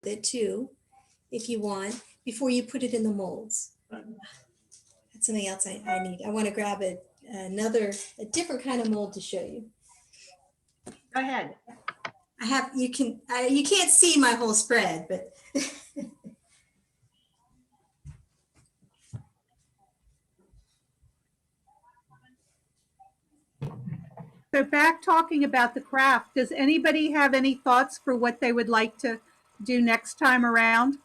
it too, if you want, before you put it in the molds. That's something else I need. I want to grab a different kind of mold to show you. Go ahead. You can't see my whole spread, but. So back talking about the craft, does anybody have any thoughts for what they would like to do next time around?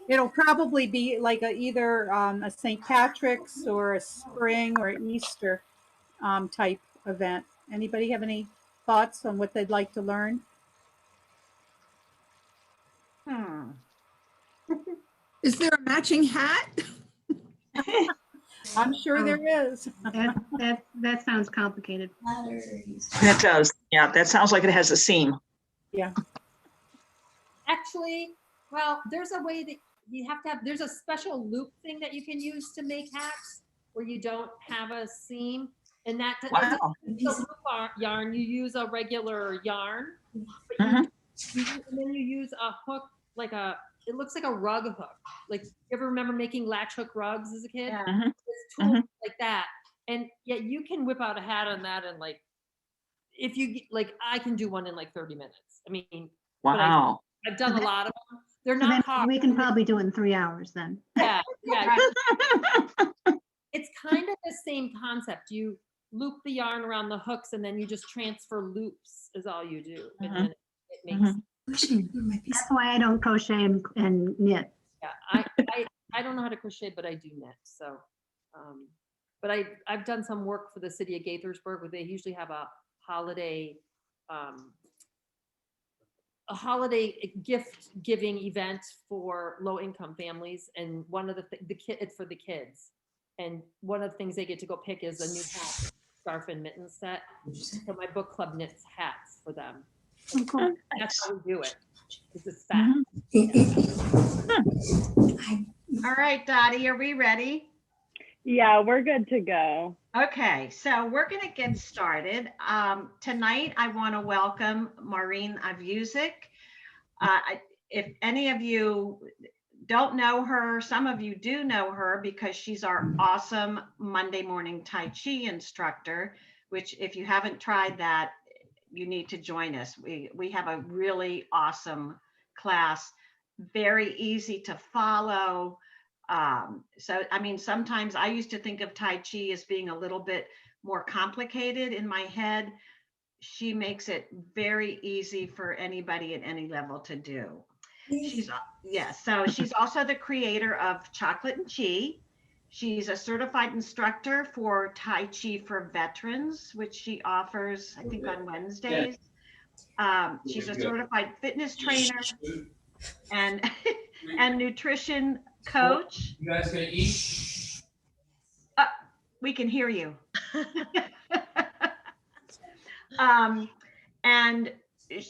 It'll probably be like either a St. Patrick's or a spring or Easter type event. Anybody have any thoughts on what they'd like to learn? Is there a matching hat? I'm sure there is. That sounds complicated. That does. Yeah, that sounds like it has a seam. Yeah. Actually, well, there's a way that you have to have, there's a special loop thing that you can use to make hats where you don't have a seam. And that Wow. the yarn, you use a regular yarn, but Mhm. and then you use a hook, like it looks like a rug hook. Like, you ever remember making latch hook rugs as a kid? Yeah. Mhm. It's tools like that. And yet you can whip out a hat on that and like, if you like, I can do one in like 30 minutes. I mean, but Wow. I've done a lot of them. They're So then not hard. we can probably do it in 3 hours then. Yeah. It's kind of the same concept. You loop the yarn around the hooks and then you just transfer loops is all you do. And then it makes, That's why I don't crochet and knit. yeah, I don't know how to crochet, but I do knit. So, but I've done some work for the city of Gaithersburg where they usually have a holiday gift giving event for low income families. And one of it's for the kids. And one of the things they get to go pick is a new hat, scarf and mitten set. So my book club knits hats for them. Oh, cool. That's how we do it. Because it's fast. All right, Dottie, are we ready? Yeah, we're good to go. Okay, so we're going to get started. Tonight, I want to welcome Maureen Ivusic. If any of you don't know her, some of you do know her because she's our awesome Monday morning Tai Chi instructor, which if you haven't tried that, you need to join us. We have a really awesome class, very easy to follow. So, I mean, sometimes I used to think of Tai Chi as being a little bit more complicated in my head. She makes it very easy for anybody at any level to do. So she's also the creator of Chocolate and Chi. She's a certified instructor for Tai Chi for Veterans, which she offers, I think, on Wednesdays. She's a certified fitness trainer and nutrition coach. You guys gonna eat? We can hear you. And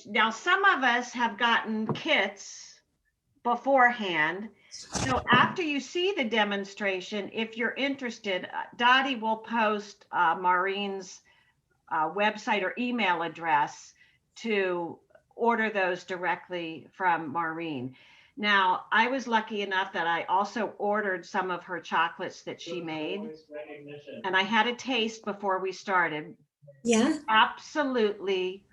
now some of us have gotten kits beforehand. So after you see the demonstration, if you're interested, Dottie will post Maureen's website or email address to order those directly from Maureen. Now, I was lucky enough that I also ordered some of her chocolates that she made, and I had a taste before we started. Yeah. Absolutely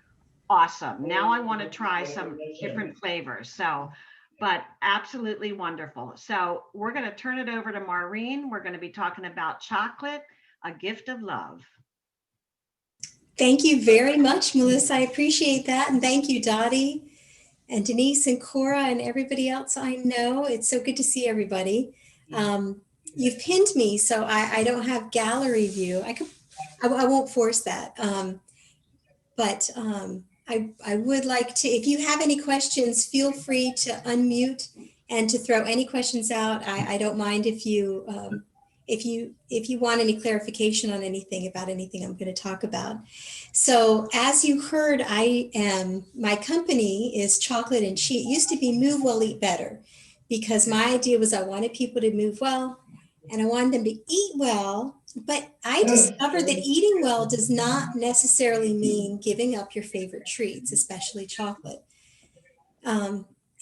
awesome. Now I want to try some different flavors. So, but absolutely wonderful. So we're going to turn it over to Maureen. We're going to be talking about chocolate, a gift of love. Thank you very much, Melissa. I appreciate that. And thank you, Dottie and Denise and Cora and everybody else I know. It's so good to see everybody. You've pinned me, so I don't have gallery view. I won't force that. But I would like to, if you have any questions, feel free to unmute and to throw any questions out. I don't mind if you want any clarification on anything about anything I'm going to talk about. So as you heard, my company is Chocolate and Chi. It used to be Move Well, Eat Better, because my idea was I wanted people to move well and I wanted them to eat well. But I discovered that eating well does not necessarily mean giving up your favorite treats, especially chocolate.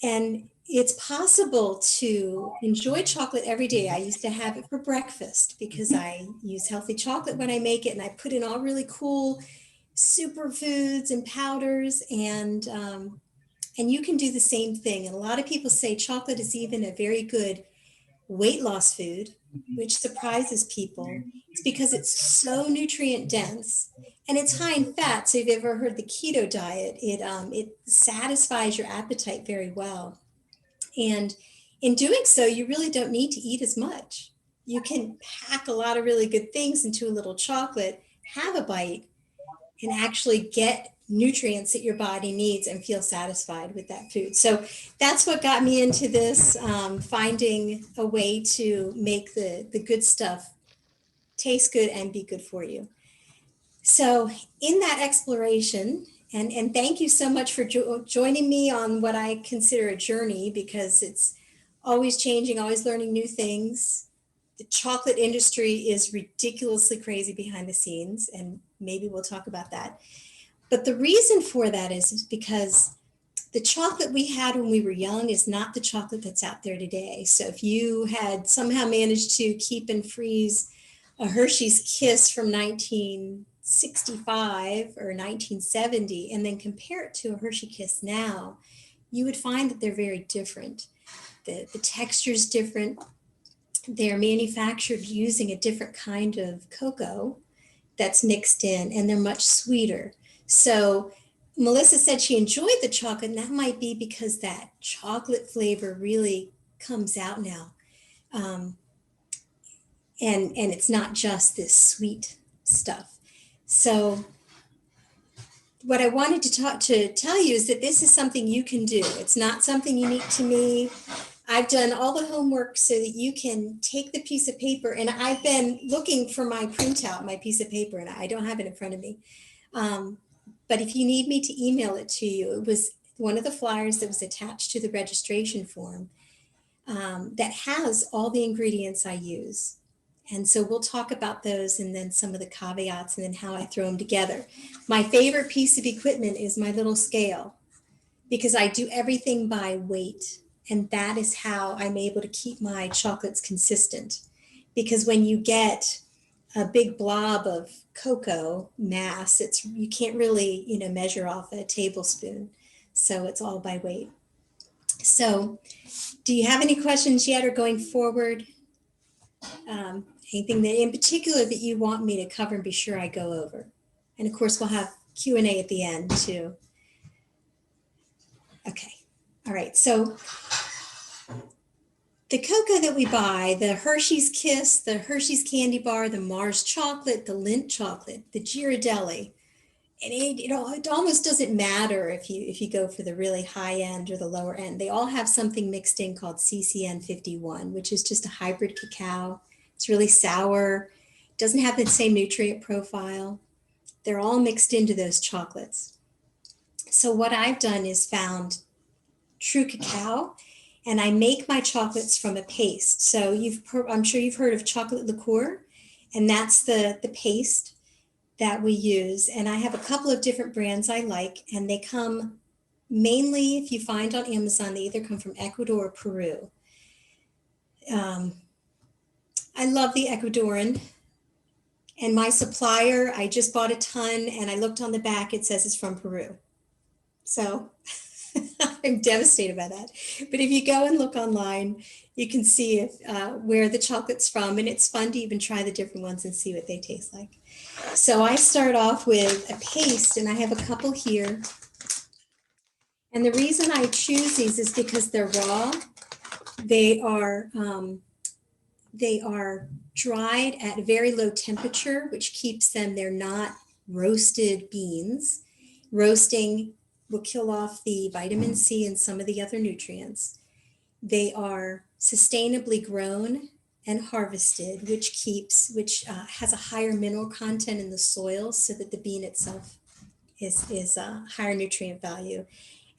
And it's possible to enjoy chocolate every day. I used to have it for breakfast because I use healthy chocolate when I make it, and I put in all really cool superfoods and powders, and you can do the same thing. And a lot of people say chocolate is even a very good weight loss food, which surprises people. It's because it's so nutrient dense and it's high in fat. So if you've ever heard the keto diet, it satisfies your appetite very well. And in doing so, you really don't need to eat as much. You can pack a lot of really good things into a little chocolate, have a bite, and actually get nutrients that your body needs and feel satisfied with that food. So that's what got me into this, finding a way to make the good stuff taste good and be good for you. So in that exploration, and thank you so much for joining me on what I consider a journey, because it's always changing, always learning new things. The chocolate industry is ridiculously crazy behind the scenes, and maybe we'll talk about that. But the reason for that is because the chocolate we had when we were young is not the chocolate that's out there today. So if you had somehow managed to keep and freeze a Hershey's Kiss from 1965 or 1970 and then compare it to a Hershey Kiss now, you would find that they're very different. The texture is different. They're manufactured using a different kind of cocoa that's mixed in, and they're much sweeter. So Melissa said she enjoyed the chocolate, and that might be because that chocolate flavor really comes out now. And it's not just this sweet stuff. So what I wanted to tell you is that this is something you can do. It's not something unique to me. I've done all the homework so that you can take the piece of paper, and I've been looking for my printout, my piece of paper, and I don't have it in front of me. But if you need me to email it to you, it was one of the flyers that was attached to the registration form that has all the ingredients I use. And so we'll talk about those and then some of the caveats and then how I throw them together. My favorite piece of equipment is my little scale, because I do everything by weight. And that is how I'm able to keep my chocolates consistent. Because when you get a big blob of cocoa mass, you can't really, measure off a tablespoon. So it's all by weight. So do you have any questions yet or going forward? Anything that in particular that you want me to cover and be sure I go over? And of course, we'll have Q&A at the end too. Okay. All right. So the cocoa that we buy, the Hershey's Kiss, the Hershey's Candy Bar, the Mars chocolate, the Lindt chocolate, the Ghirardelli, and it almost doesn't matter if you go for the really high end or the lower end. They all have something mixed in called CCN 51, which is just a hybrid cacao. It's really sour, doesn't have the same nutrient profile. They're all mixed into those chocolates. So what I've done is found true cacao, and I make my chocolates from a paste. So I'm sure you've heard of chocolate liqueur, and that's the paste that we use. And I have a couple of different brands I like, and they come mainly, if you find on Amazon, they either come from Ecuador or Peru. I love the Ecuadorian. And my supplier, I just bought a ton, and I looked on the back, it says it's from Peru. So I'm devastated by that. But if you go and look online, you can see where the chocolate's from, and it's fun to even try the different ones and see what they taste like. So I start off with a paste, and I have a couple here. And the reason I choose these is because they're raw. They are dried at a very low temperature, which keeps them, they're not roasted beans. Roasting will kill off the vitamin C and some of the other nutrients. They are sustainably grown and harvested, which has a higher mineral content in the soil so that the bean itself is a higher nutrient value.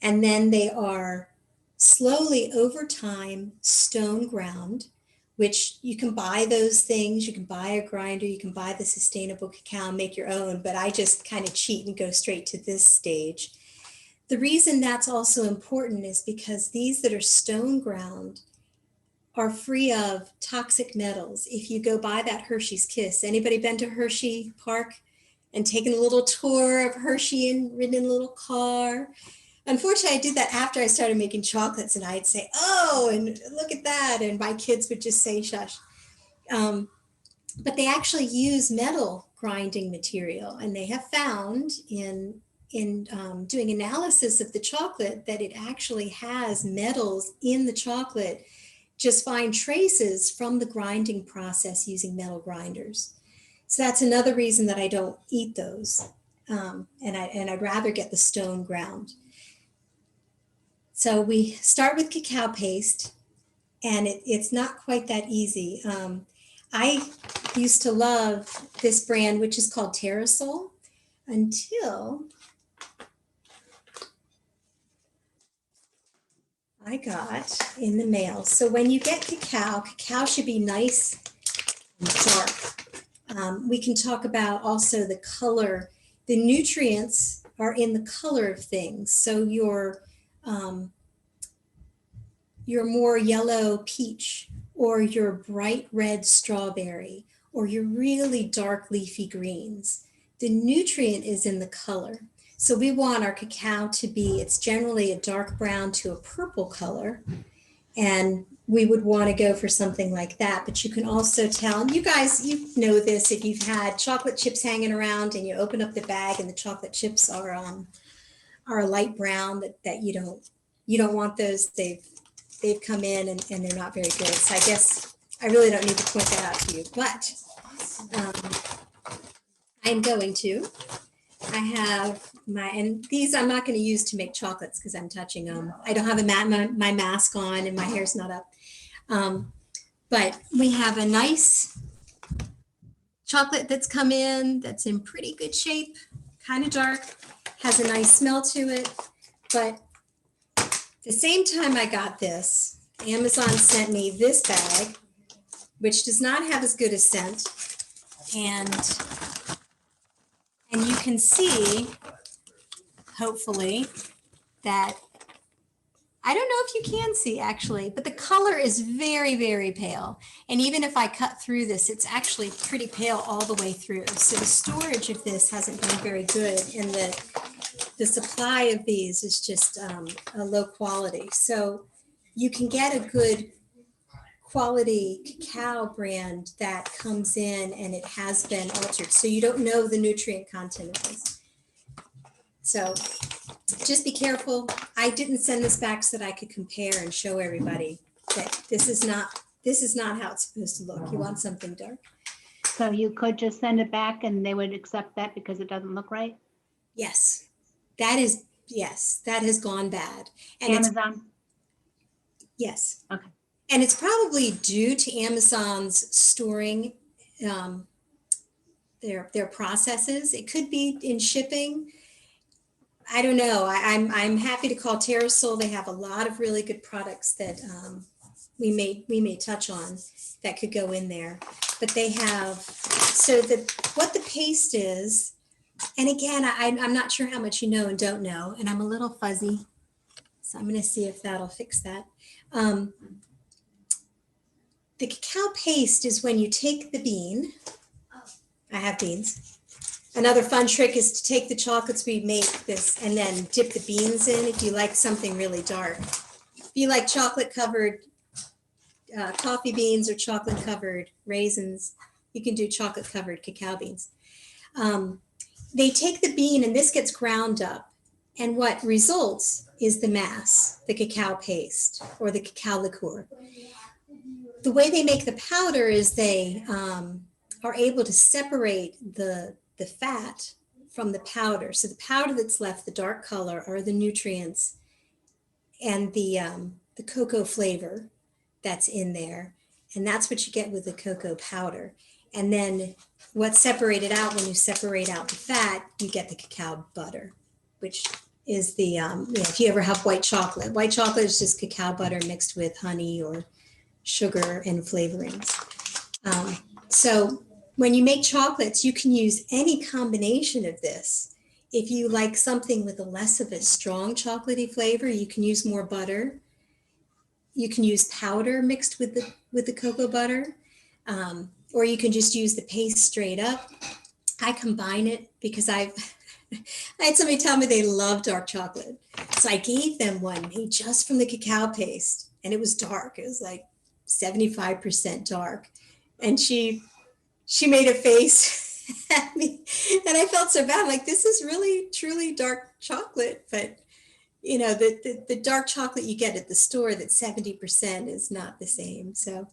And then they are slowly over time stone ground, which you can buy those things. You can buy a grinder, you can buy the sustainable cacao and make your own, but I just kind of cheat and go straight to this stage. The reason that's also important is because these that are stone ground are free of toxic metals. If you go by that Hershey's Kiss, anybody been to Hershey Park and taken a little tour of Hershey and ridden in a little car? Unfortunately, I did that after I started making chocolates, and I'd say, oh, and look at that. And my kids would just say, shush. But they actually use metal grinding material, and they have found in doing analysis of the chocolate that it actually has metals in the chocolate, just find traces from the grinding process using metal grinders. So that's another reason that I don't eat those. And I'd rather get the stone ground. So we start with cacao paste, and it's not quite that easy. I used to love this brand, which is called Terrasol, until I got in the mail. So when you get cacao should be nice and dark. We can talk about also the color. The nutrients are in the color of things. So your more yellow peach, or your bright red strawberry, or your really dark leafy greens. The nutrient is in the color. So we want our cacao to be, it's generally a dark brown to a purple color. And we would want to go for something like that. But you can also tell, and you guys, you know this, if you've had chocolate chips hanging around and you open up the bag and the chocolate chips are a light brown, that you don't want those. They've come in and they're not very good. So I guess I really don't need to point that out to you, but I'm going to. I have and these I'm not going to use to make chocolates because I'm touching them. I don't have my mask on and my hair's not up. But we have a nice chocolate that's come in, that's in pretty good shape, kind of dark, has a nice smell to it. But the same time I got this, Amazon sent me this bag, which does not have as good a scent. And you can see, hopefully, that, I don't know if you can see actually, but the color is very, very pale. And even if I cut through this, it's actually pretty pale all the way through. So the storage of this hasn't been very good. And the supply of these is just a low quality. So you can get a good quality cacao brand that comes in and it has been altered. So you don't know the nutrient content of this. So just be careful. I didn't send this back so that I could compare and show everybody that this is not how it's supposed to look. You want something dark. So you could just send it back and they would accept that because it doesn't look right? Yes, that has gone bad. And Amazon? Yes. Okay. And it's probably due to Amazon's storing their processes. It could be in shipping. I don't know. I'm happy to call Terrasol. They have a lot of really good products that we may touch on that could go in there. But they have, so what the paste is, and again, I'm not sure how much you know and don't know, and I'm a little fuzzy. So I'm going to see if that'll fix that. The cacao paste is when you take the bean. I have beans. Another fun trick is to take the chocolates we make this and then dip the beans in if you like something really dark. If you like chocolate covered coffee beans or chocolate covered raisins, you can do chocolate covered cacao beans. They take the bean and this gets ground up, and what results is the mass, the cacao paste or the cacao liqueur. The way they make the powder is they are able to separate the fat from the powder. So the powder that's left, the dark color, are the nutrients and the cocoa flavor that's in there. And that's what you get with the cocoa powder. And then what's separated out, when you separate out the fat, you get the cacao butter, which is the, if you ever have white chocolate is just cacao butter mixed with honey or sugar and flavorings. So when you make chocolates, you can use any combination of this If you like something with a less of a strong chocolatey flavor, you can use more butter. You can use powder mixed with the cocoa butter, or you can just use the paste straight up. I combine it because I had somebody tell me they love dark chocolate. So I gave them one made just from the cacao paste, and it was dark. It was like 75% dark. And she made a face at me, and I felt so bad. Like, this is really, truly dark chocolate. But, you know, the dark chocolate you get at the store that's 70% is not the same. So,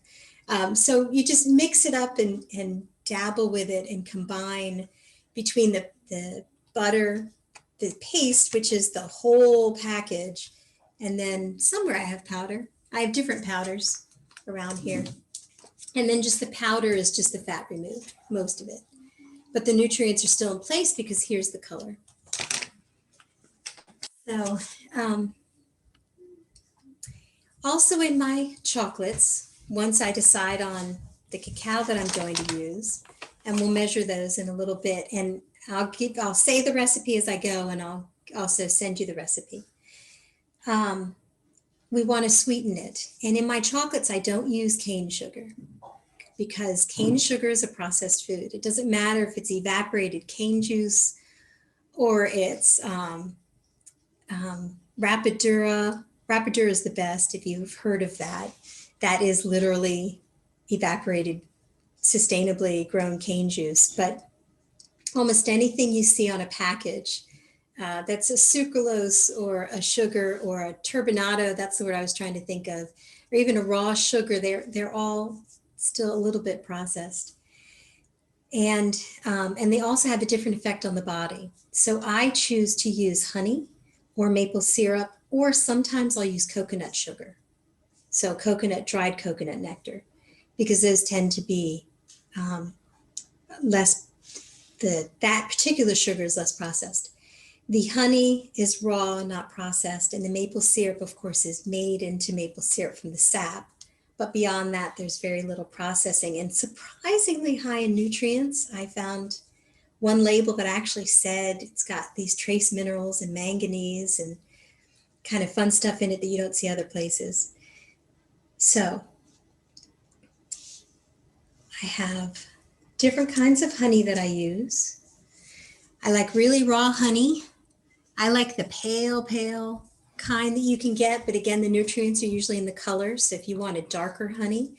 so you just mix it up and dabble with it and combine between the butter, the paste, which is the whole package. And then somewhere I have powder. I have different powders around here. And then just the powder is just the fat removed, most of it. But the nutrients are still in place because here's the color. So also in my chocolates, once I decide on the cacao that I'm going to use, and we'll measure those in a little bit, and I'll say the recipe as I go, and I'll also send you the recipe. We want to sweeten it. And in my chocolates, I don't use cane sugar because cane sugar is a processed food. It doesn't matter if it's evaporated cane juice or it's Rapadura. Rapadura is the best if you've heard of that. That is literally evaporated, sustainably grown cane juice. But almost anything you see on a package that's a sucralose or a sugar or a turbinado, that's the word I was trying to think of, or even a raw sugar, they're all still a little bit processed. And they also have a different effect on the body. So I choose to use honey or maple syrup, or sometimes I'll use coconut sugar. So dried coconut nectar, because those tend to be less, that particular sugar is less processed. The honey is raw, not processed, and the maple syrup, of course, is made into maple syrup from the sap. But beyond that, there's very little processing and surprisingly high in nutrients. I found one label that actually said it's got these trace minerals and manganese and kind of fun stuff in it that you don't see other places. So I have different kinds of honey that I use. I like really raw honey. I like the pale kind that you can get, but again, the nutrients are usually in the colors. So if you want a darker honey,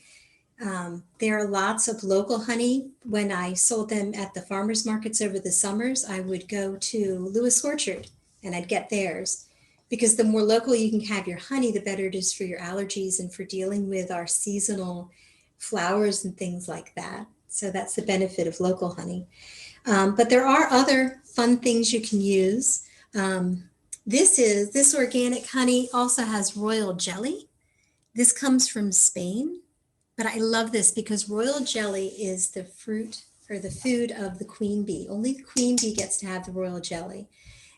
there are lots of local honey. When I sold them at the farmers markets over the summers, I would go to Lewis Orchard and I'd get theirs, because the more local you can have your honey, the better it is for your allergies and for dealing with our seasonal flowers and things like that. So that's the benefit of local honey. But there are other fun things you can use. This organic honey also has royal jelly. This comes from Spain, but I love this because royal jelly is the fruit or the food of the queen bee. Only the queen bee gets to have the royal jelly.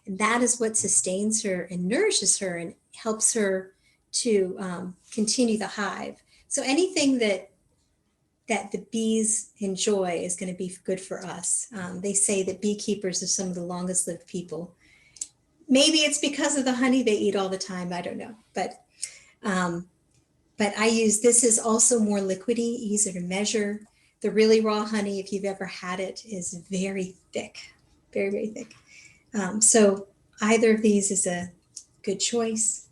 And that is what sustains her and nourishes her and helps her to continue the hive. So anything that the bees enjoy is going to be good for us. They say that beekeepers are some of the longest lived people. Maybe it's because of the honey they eat all the time. I don't know. But I use, this is also more liquidy, easier to measure. The really raw honey, if you've ever had it, is very thick, very, very thick. So either of these is a good choice.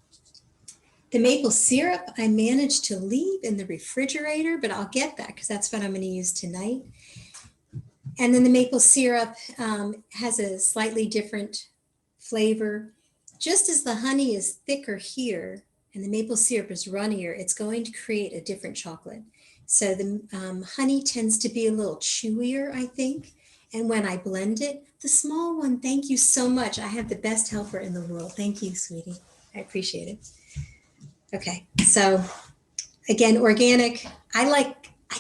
The maple syrup I managed to leave in the refrigerator, but I'll get that because that's what I'm going to use tonight. And then the maple syrup has a slightly different flavor. Just as the honey is thicker here and the maple syrup is runnier, it's going to create a different chocolate. So the honey tends to be a little chewier, I think. And when I blend it, the small one, thank you so much. I have the best helper in the world. Thank you, sweetie. I appreciate it. Okay, so again, organic. I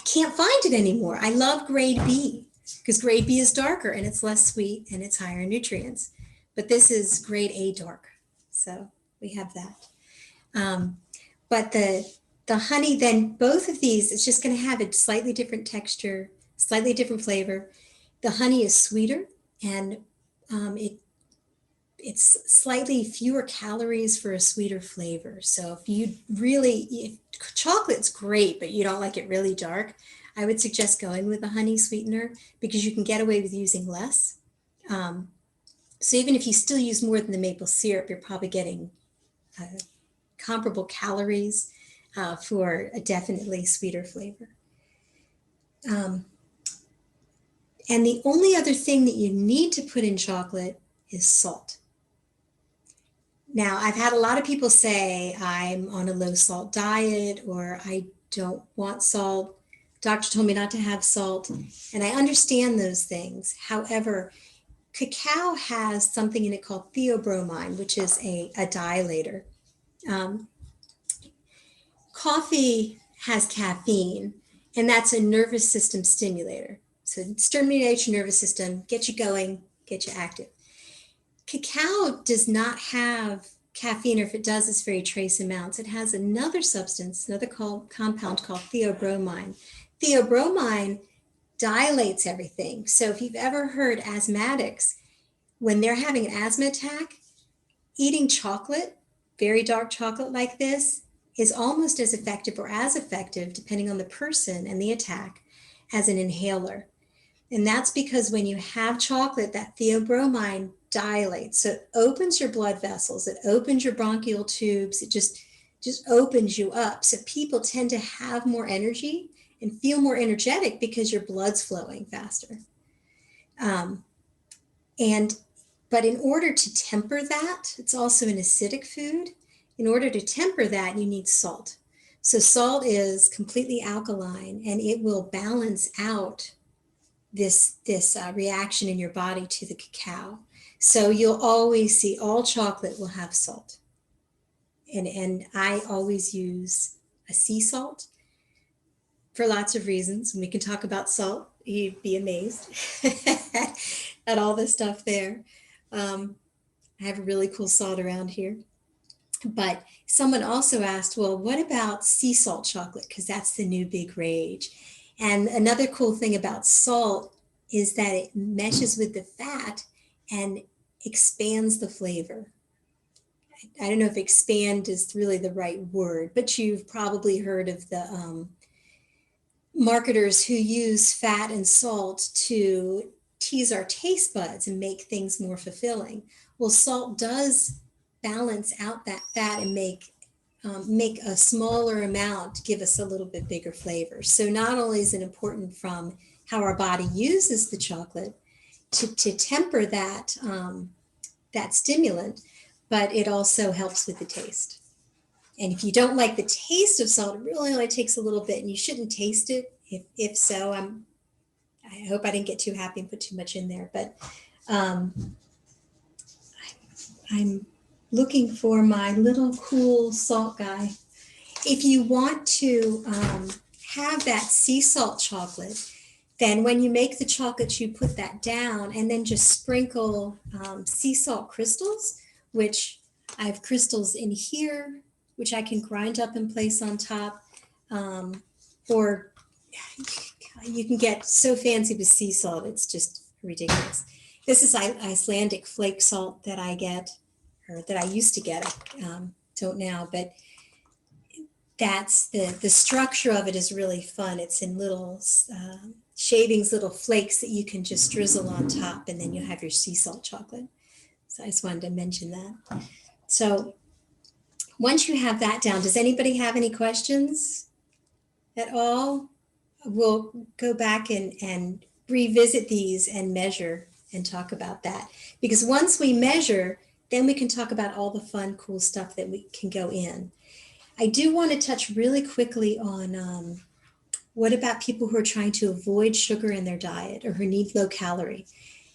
can't find it anymore. I love grade B because grade B is darker and it's less sweet and it's higher in nutrients. But this is grade A dark. So we have that. But the honey, then both of these, it's just going to have a slightly different texture, slightly different flavor. The honey is sweeter and it's slightly fewer calories for a sweeter flavor. So if chocolate's great, but you don't like it really dark, I would suggest going with a honey sweetener because you can get away with using less. So even if you still use more than the maple syrup, you're probably getting comparable calories for a definitely sweeter flavor. And the only other thing that you need to put in chocolate is salt. Now, I've had a lot of people say I'm on a low salt diet or I don't want salt. Doctor told me not to have salt. And I understand those things. However, cacao has something in it called theobromine, which is a dilator. Coffee has caffeine, and that's a nervous system stimulator. So it stimulates your nervous system, get you going, get you active. Cacao does not have caffeine, or if it does, it's very trace amounts. It has another substance, another compound called theobromine. Theobromine dilates everything. So if you've ever heard asthmatics, when they're having an asthma attack, eating chocolate, very dark chocolate like this, is almost as effective or as effective, depending on the person and the attack, as an inhaler. And that's because when you have chocolate, that theobromine dilates. So it opens your blood vessels, it opens your bronchial tubes, it just opens you up. So people tend to have more energy and feel more energetic because your blood's flowing faster. But in order to temper that, it's also an acidic food. In order to temper that, you need salt. So salt is completely alkaline and it will balance out this reaction in your body to the cacao. So you'll always see all chocolate will have salt. And I always use a sea salt for lots of reasons. And we can talk about salt. You'd be amazed at all the stuff there. I have a really cool salt around here. But someone also asked, well, what about sea salt chocolate? Because that's the new big rage. And another cool thing about salt is that it meshes with the fat and expands the flavor. I don't know if expand is really the right word, but you've probably heard of the marketers who use fat and salt to tease our taste buds and make things more fulfilling. Well, salt does balance out that fat and make a smaller amount give us a little bit bigger flavor. So not only is it important from how our body uses the chocolate to temper that that stimulant, but it also helps with the taste. And if you don't like the taste of salt, it really only takes a little bit, and you shouldn't taste it. If so, I hope I didn't get too happy and put too much in there. But I'm looking for my little cool salt guy. If you want to have that sea salt chocolate, then when you make the chocolate, you put that down and then just sprinkle sea salt crystals, which I have crystals in here, which I can grind up and place on top. Or you can get so fancy with sea salt, it's just ridiculous. This is Icelandic flake salt that I get, or that I used to get, don't now, but that's the structure of it is really fun. It's in little shavings, little flakes that you can just drizzle on top, and then you have your sea salt chocolate. So I just wanted to mention that. So once you have that down, does anybody have any questions at all? We'll go back and revisit these and measure and talk about that. Because once we measure, then we can talk about all the fun, cool stuff that we can go in. I do want to touch really quickly on what about people who are trying to avoid sugar in their diet or who need low calorie.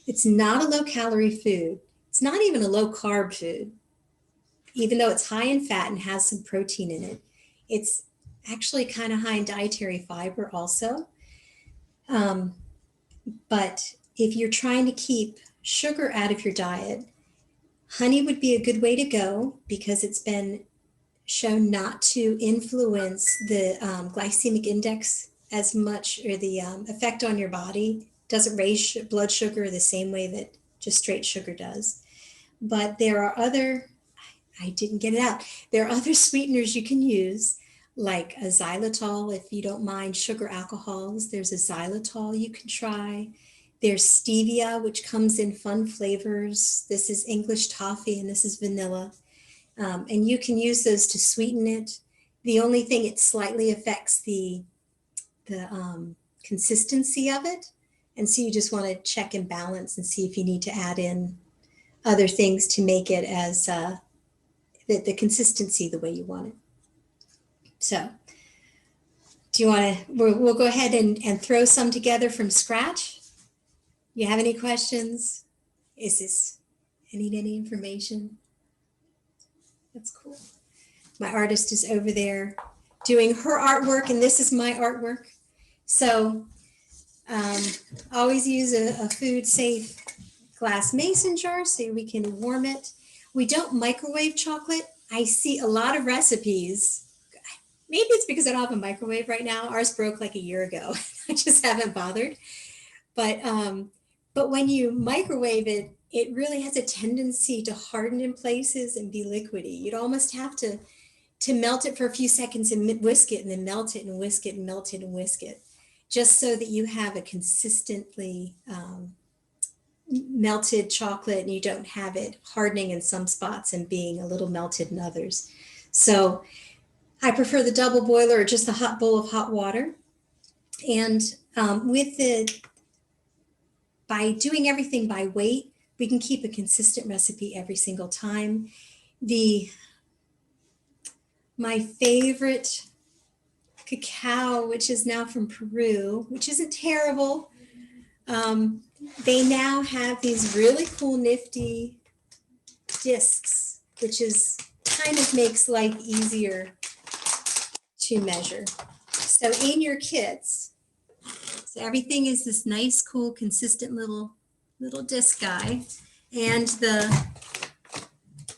It's not a low calorie food. It's not even a low carb food, even though it's high in fat and has some protein in it. It's actually kind of high in dietary fiber also. But if you're trying to keep sugar out of your diet, honey would be a good way to go because it's been shown not to influence the glycemic index as much, or the effect on your body doesn't raise blood sugar the same way that just straight sugar does. but there are other, I didn't get it out. There are other sweeteners you can use, like a xylitol if you don't mind sugar alcohols. There's a xylitol you can try. There's stevia, which comes in fun flavors. This is English toffee and this is vanilla. And you can use those to sweeten it. The only thing, it slightly affects the consistency of it. And so you just want to check and balance and see if you need to add in other things to make it as the consistency the way you want it. So do you want to, we'll go ahead and throw some together from scratch. You have any questions? I need any information? That's cool. My artist is over there doing her artwork, and this is my artwork. So always use a food safe glass mason jar so we can warm it. We don't microwave chocolate. I see a lot of recipes. Maybe it's because I don't have a microwave right now. Ours broke like a year ago. I just haven't bothered. But when you microwave it, it really has a tendency to harden in places and be liquidy. You'd almost have to melt it for a few seconds and whisk it, and then melt it and whisk it and melt it and whisk it, just so that you have a consistently melted chocolate and you don't have it hardening in some spots and being a little melted in others. So I prefer the double boiler or just a hot bowl of hot water. And by doing everything by weight, we can keep a consistent recipe every single time. My favorite cacao, which is now from Peru, which isn't terrible. They now have these really cool, nifty discs, which is kind of makes life easier to measure. So in your kits, so everything is this nice, cool, consistent little disc guy. And the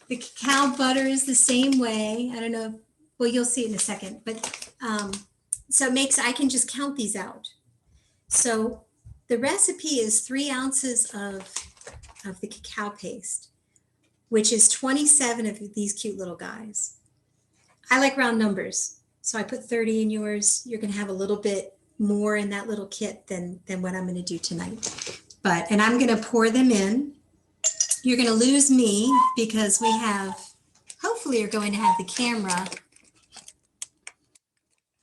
cacao butter is the same way. I don't know, well, you'll see it in a second, but so it makes, I can just count these out. So the recipe is 3 ounces of the cacao paste, which is 27 of these cute little guys. I like round numbers, so I put 30 in yours. You're gonna have a little bit more in that little kit than what I'm gonna do tonight. And I'm gonna pour them in. You're gonna lose me because we have, hopefully you're going to have the camera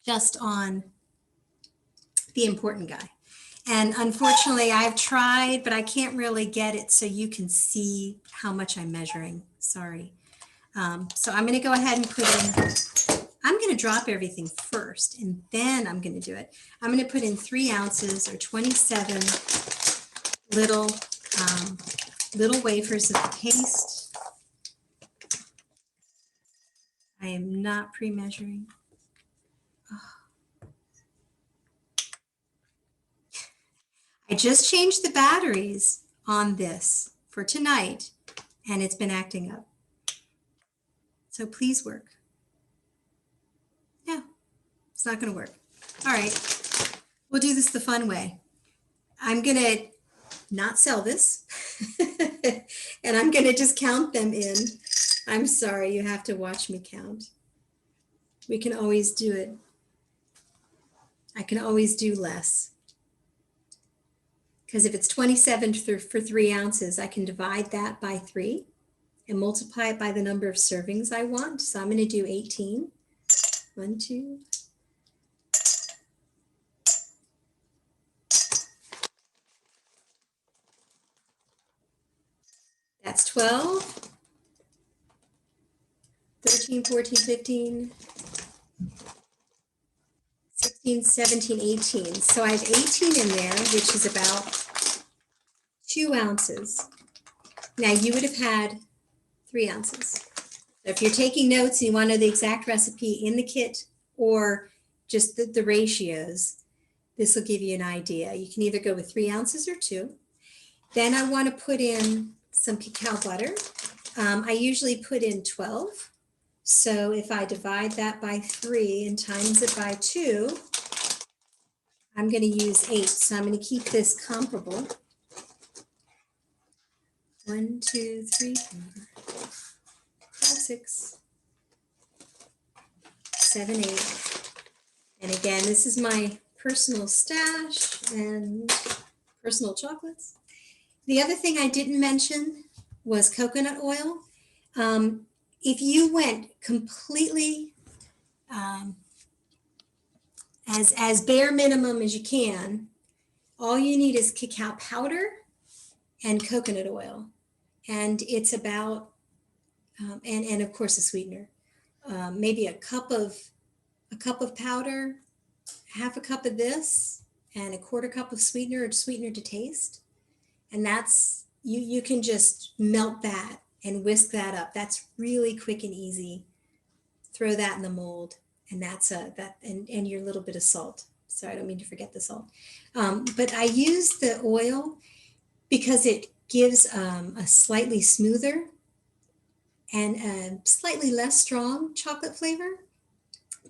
just on the important guy. And unfortunately I've tried, but I can't really get it so you can see how much I'm measuring, sorry. So I'm gonna go ahead and put in, I'm gonna drop everything first and then I'm gonna do it. I'm gonna put in 3 ounces or 27 little wafers of paste. I am not pre-measuring. I just changed the batteries on this for tonight and it's been acting up. So please work. Yeah, it's not gonna work. All right, we'll do this the fun way. I'm gonna not sell this and I'm gonna just count them in. I'm sorry, you have to watch me count. We can always do it. I can always do less. Because if it's 27 for 3 ounces, I can divide that by 3 and multiply it by the number of servings I want. So I'm going to do 18. 1, 2. That's 12, 13, 14, 15, 16, 17, 18. So I have 18 in there, which is about 2 ounces. Now you would have had 3 ounces. If you're taking notes and you want to know the exact recipe in the kit or just the ratios, this will give you an idea. You can either go with 3 ounces or 2. Then I want to put in some cacao butter. I usually put in 12. So if I divide that by 3 and times it by 2, I'm going to use 8. So I'm going to keep this comparable. 1, 2, 3, 4, 5, 6, 7, 8. And again, this is my personal stash and personal chocolates. The other thing I didn't mention was coconut oil. If you went completely as bare minimum as you can, all you need is cacao powder and coconut oil. And it's about, and of course a sweetener, maybe a cup of powder, half a cup of this, and a quarter cup of sweetener or sweetener to taste. And that's, you can just melt that and whisk that up. That's really quick and easy. Throw that in the mold, and that's and your little bit of salt. So I don't mean to forget the salt. But I use the oil because it gives a slightly smoother and a slightly less strong chocolate flavor,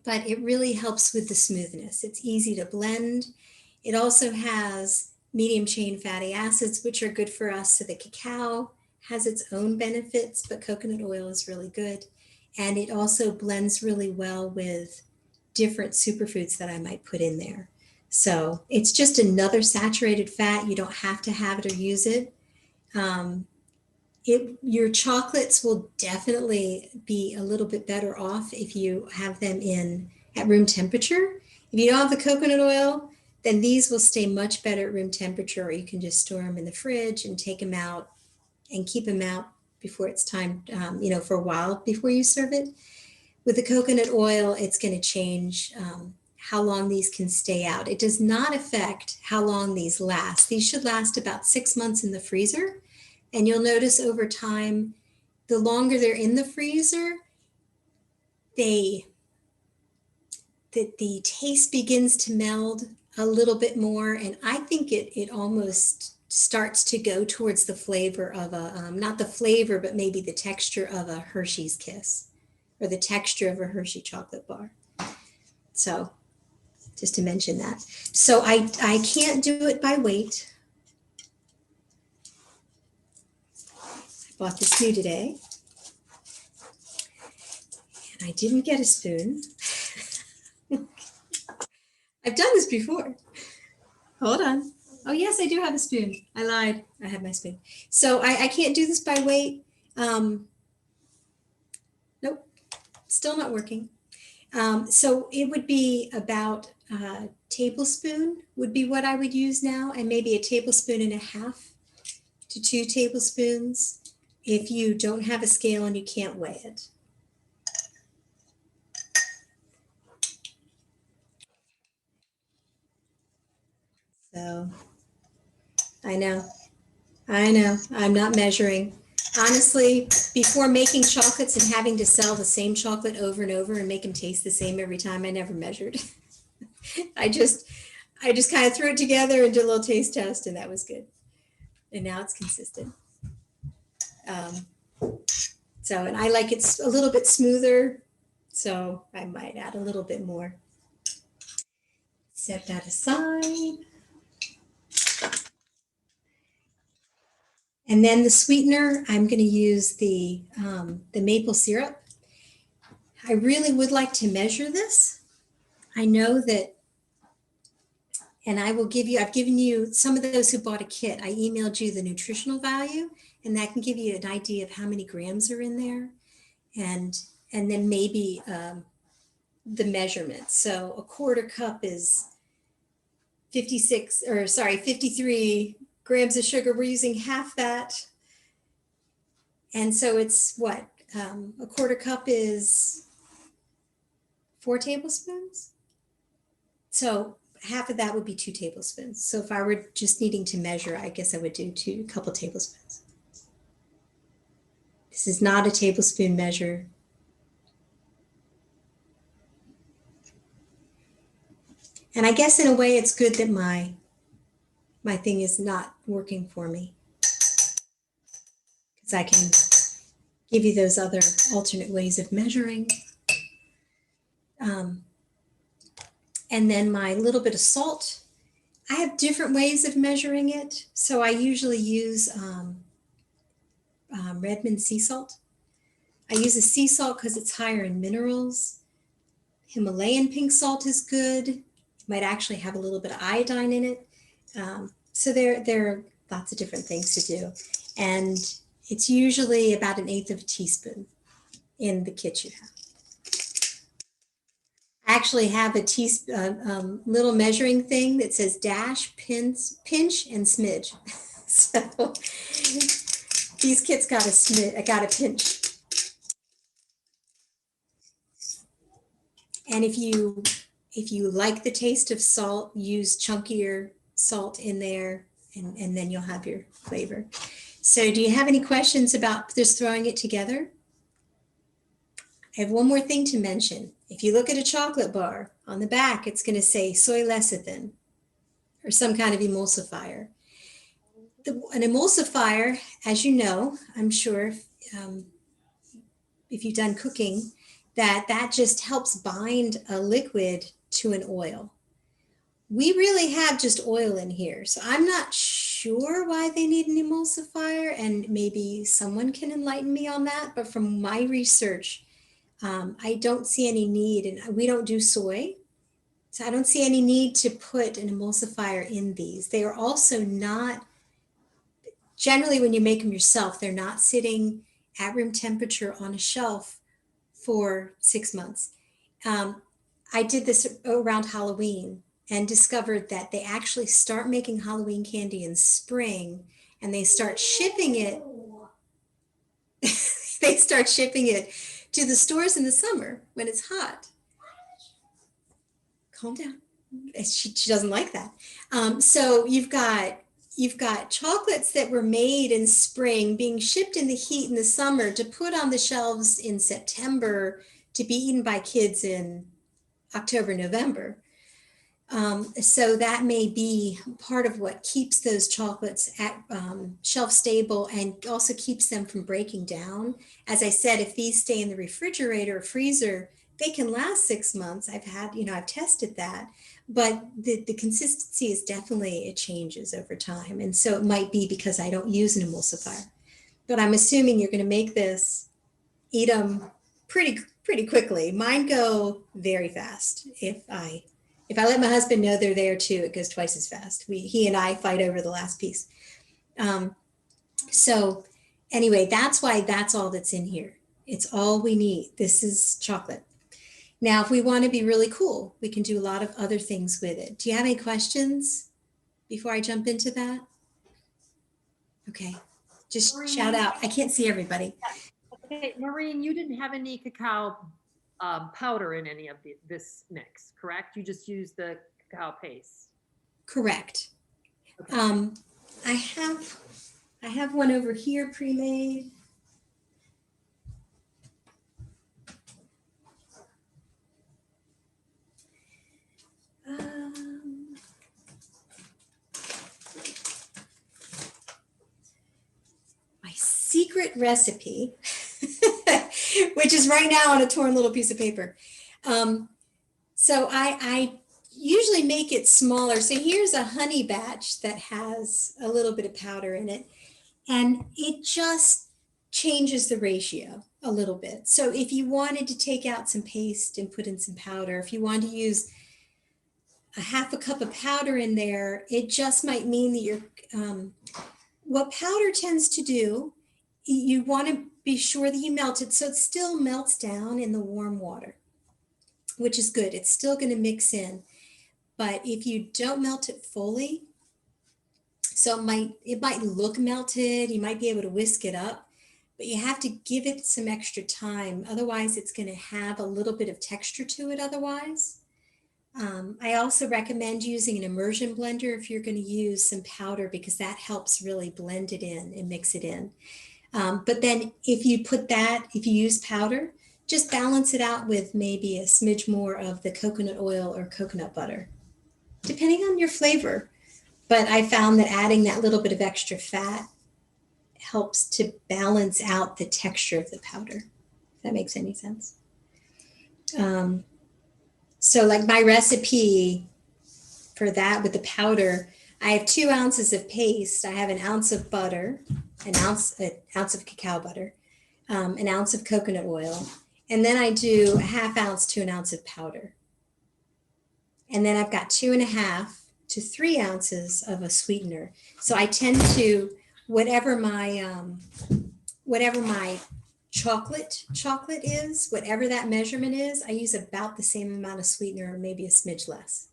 but it really helps with the smoothness. It's easy to blend. It also has medium chain fatty acids, which are good for us. So the cacao has its own benefits, but coconut oil is really good. And it also blends really well with different superfoods that I might put in there. So it's just another saturated fat. You don't have to have it or use it. Your chocolates will definitely be a little bit better off if you have them at room temperature. If you don't have the coconut oil, then these will stay much better at room temperature, or you can just store them in the fridge and take them out and keep them out before it's time, for a while before you serve it. With the coconut oil, it's going to change how long these can stay out. It does not affect how long these last. These should last about 6 months in the freezer. And you'll notice over time, the longer they're in the freezer, the taste begins to meld a little bit more. And I think it almost starts to go towards the flavor of not the flavor, but maybe the texture of a Hershey's Kiss or the texture of a Hershey chocolate bar. So just to mention that. So I can't do it by weight. I bought this new today. And I didn't get a spoon. I've done this before. Hold on. Oh, yes, I do have a spoon. I lied. I have my spoon. So I can't do this by weight. Nope, still not working. So it would be about a tablespoon would be what I would use now, and maybe a tablespoon and a half to 2 tablespoons if you don't have a scale and you can't weigh it. So I know, I'm not measuring. Honestly, before making chocolates and having to sell the same chocolate over and over and make them taste the same every time, I never measured. I just kind of threw it together and did a little taste test, and that was good. And now it's consistent. And I like it a little bit smoother, so I might add a little bit more. Set that aside. And then the sweetener, I'm going to use the maple syrup. I really would like to measure this. I know that, and I've given you, some of those who bought a kit, I emailed you the nutritional value, and that can give you an idea of how many grams are in there. And then maybe the measurement. So a quarter cup is 53 grams of sugar. We're using half that. And so it's what? A quarter cup is 4 tablespoons. So half of that would be 2 tablespoons. So if I were just needing to measure, I guess I would do a couple tablespoons. This is not a tablespoon measure. And I guess in a way it's good that my thing is not working for me, because I can give you those other alternate ways of measuring. And then my little bit of salt. I have different ways of measuring it. So I usually use Redmond sea salt. I use a sea salt because it's higher in minerals. Himalayan pink salt is good. It might actually have a little bit of iodine in it. So there are lots of different things to do. And it's usually about 1/8 of a teaspoon in the kit you have. I actually have a little measuring thing that says dash, pinch, and smidge. So these kits got a pinch. And if you like the taste of salt, use chunkier salt in there, and then you'll have your flavor. So do you have any questions about just throwing it together? I have one more thing to mention. If you look at a chocolate bar, on the back, it's going to say soy lecithin or some kind of emulsifier. An emulsifier, as you know, I'm sure, if you've done cooking, that just helps bind a liquid to an oil. We really have just oil in here, so I'm not sure why they need an emulsifier, and maybe someone can enlighten me on that. But from my research, I don't see any need, and we don't do soy, so I don't see any need to put an emulsifier in these. They are also not, generally when you make them yourself, they're not sitting at room temperature on a shelf for 6 months. I did this around Halloween and discovered that they actually start making Halloween candy in spring, and they start shipping it. They start shipping it to the stores in the summer when it's hot. Calm down. She doesn't like that. So you've got chocolates that were made in spring being shipped in the heat in the summer to put on the shelves in September to be eaten by kids in October, November. So that may be part of what keeps those chocolates at shelf stable and also keeps them from breaking down. As I said, if these stay in the refrigerator or freezer, they can last 6 months. I've tested that, but the consistency is definitely, it changes over time. And so it might be because I don't use an emulsifier, but I'm assuming you're going to make this, eat them pretty quickly. Mine go very fast. If I let my husband know they're there too, it goes twice as fast. He and I fight over the last piece. So anyway, that's why that's all that's in here. It's all we need. This is chocolate. Now, if we want to be really cool, we can do a lot of other things with it. Do you have any questions before I jump into that? Okay, just Maureen. shout out. I can't see everybody. Okay, Maureen, you didn't have any cacao powder in any of this mix, correct? You just used the cacao paste. Correct. Okay. I have one over here pre-made. My secret recipe, which is right now on a torn little piece of paper. So I usually make it smaller. So here's a honey batch that has a little bit of powder in it, and it just changes the ratio a little bit. So if you wanted to take out some paste and put in some powder, if you want to use a 1/2 cup of powder in there, it just might mean that you're, what powder tends to do, you want to be sure that you melt it so it still melts down in the warm water, which is good. It's still going to mix in. But if you don't melt it fully, so it might look melted, you might be able to whisk it up, but you have to give it some extra time. Otherwise, it's going to have a little bit of texture to it otherwise. I also recommend using an immersion blender if you're going to use some powder, because that helps really blend it in and mix it in. But then if you use powder, just balance it out with maybe a smidge more of the coconut oil or coconut butter, depending on your flavor. But I found that adding that little bit of extra fat helps to balance out the texture of the powder, if that makes any sense. So like my recipe for that with the powder, I have 2 ounces of paste. I have 1 ounce of butter. an ounce of cacao butter, an ounce of coconut oil, and then I do a half ounce to an ounce of powder. And then I've got 2.5 to 3 ounces of a sweetener. So I tend to, whatever my chocolate is, whatever that measurement is, I use about the same amount of sweetener or maybe a smidge less.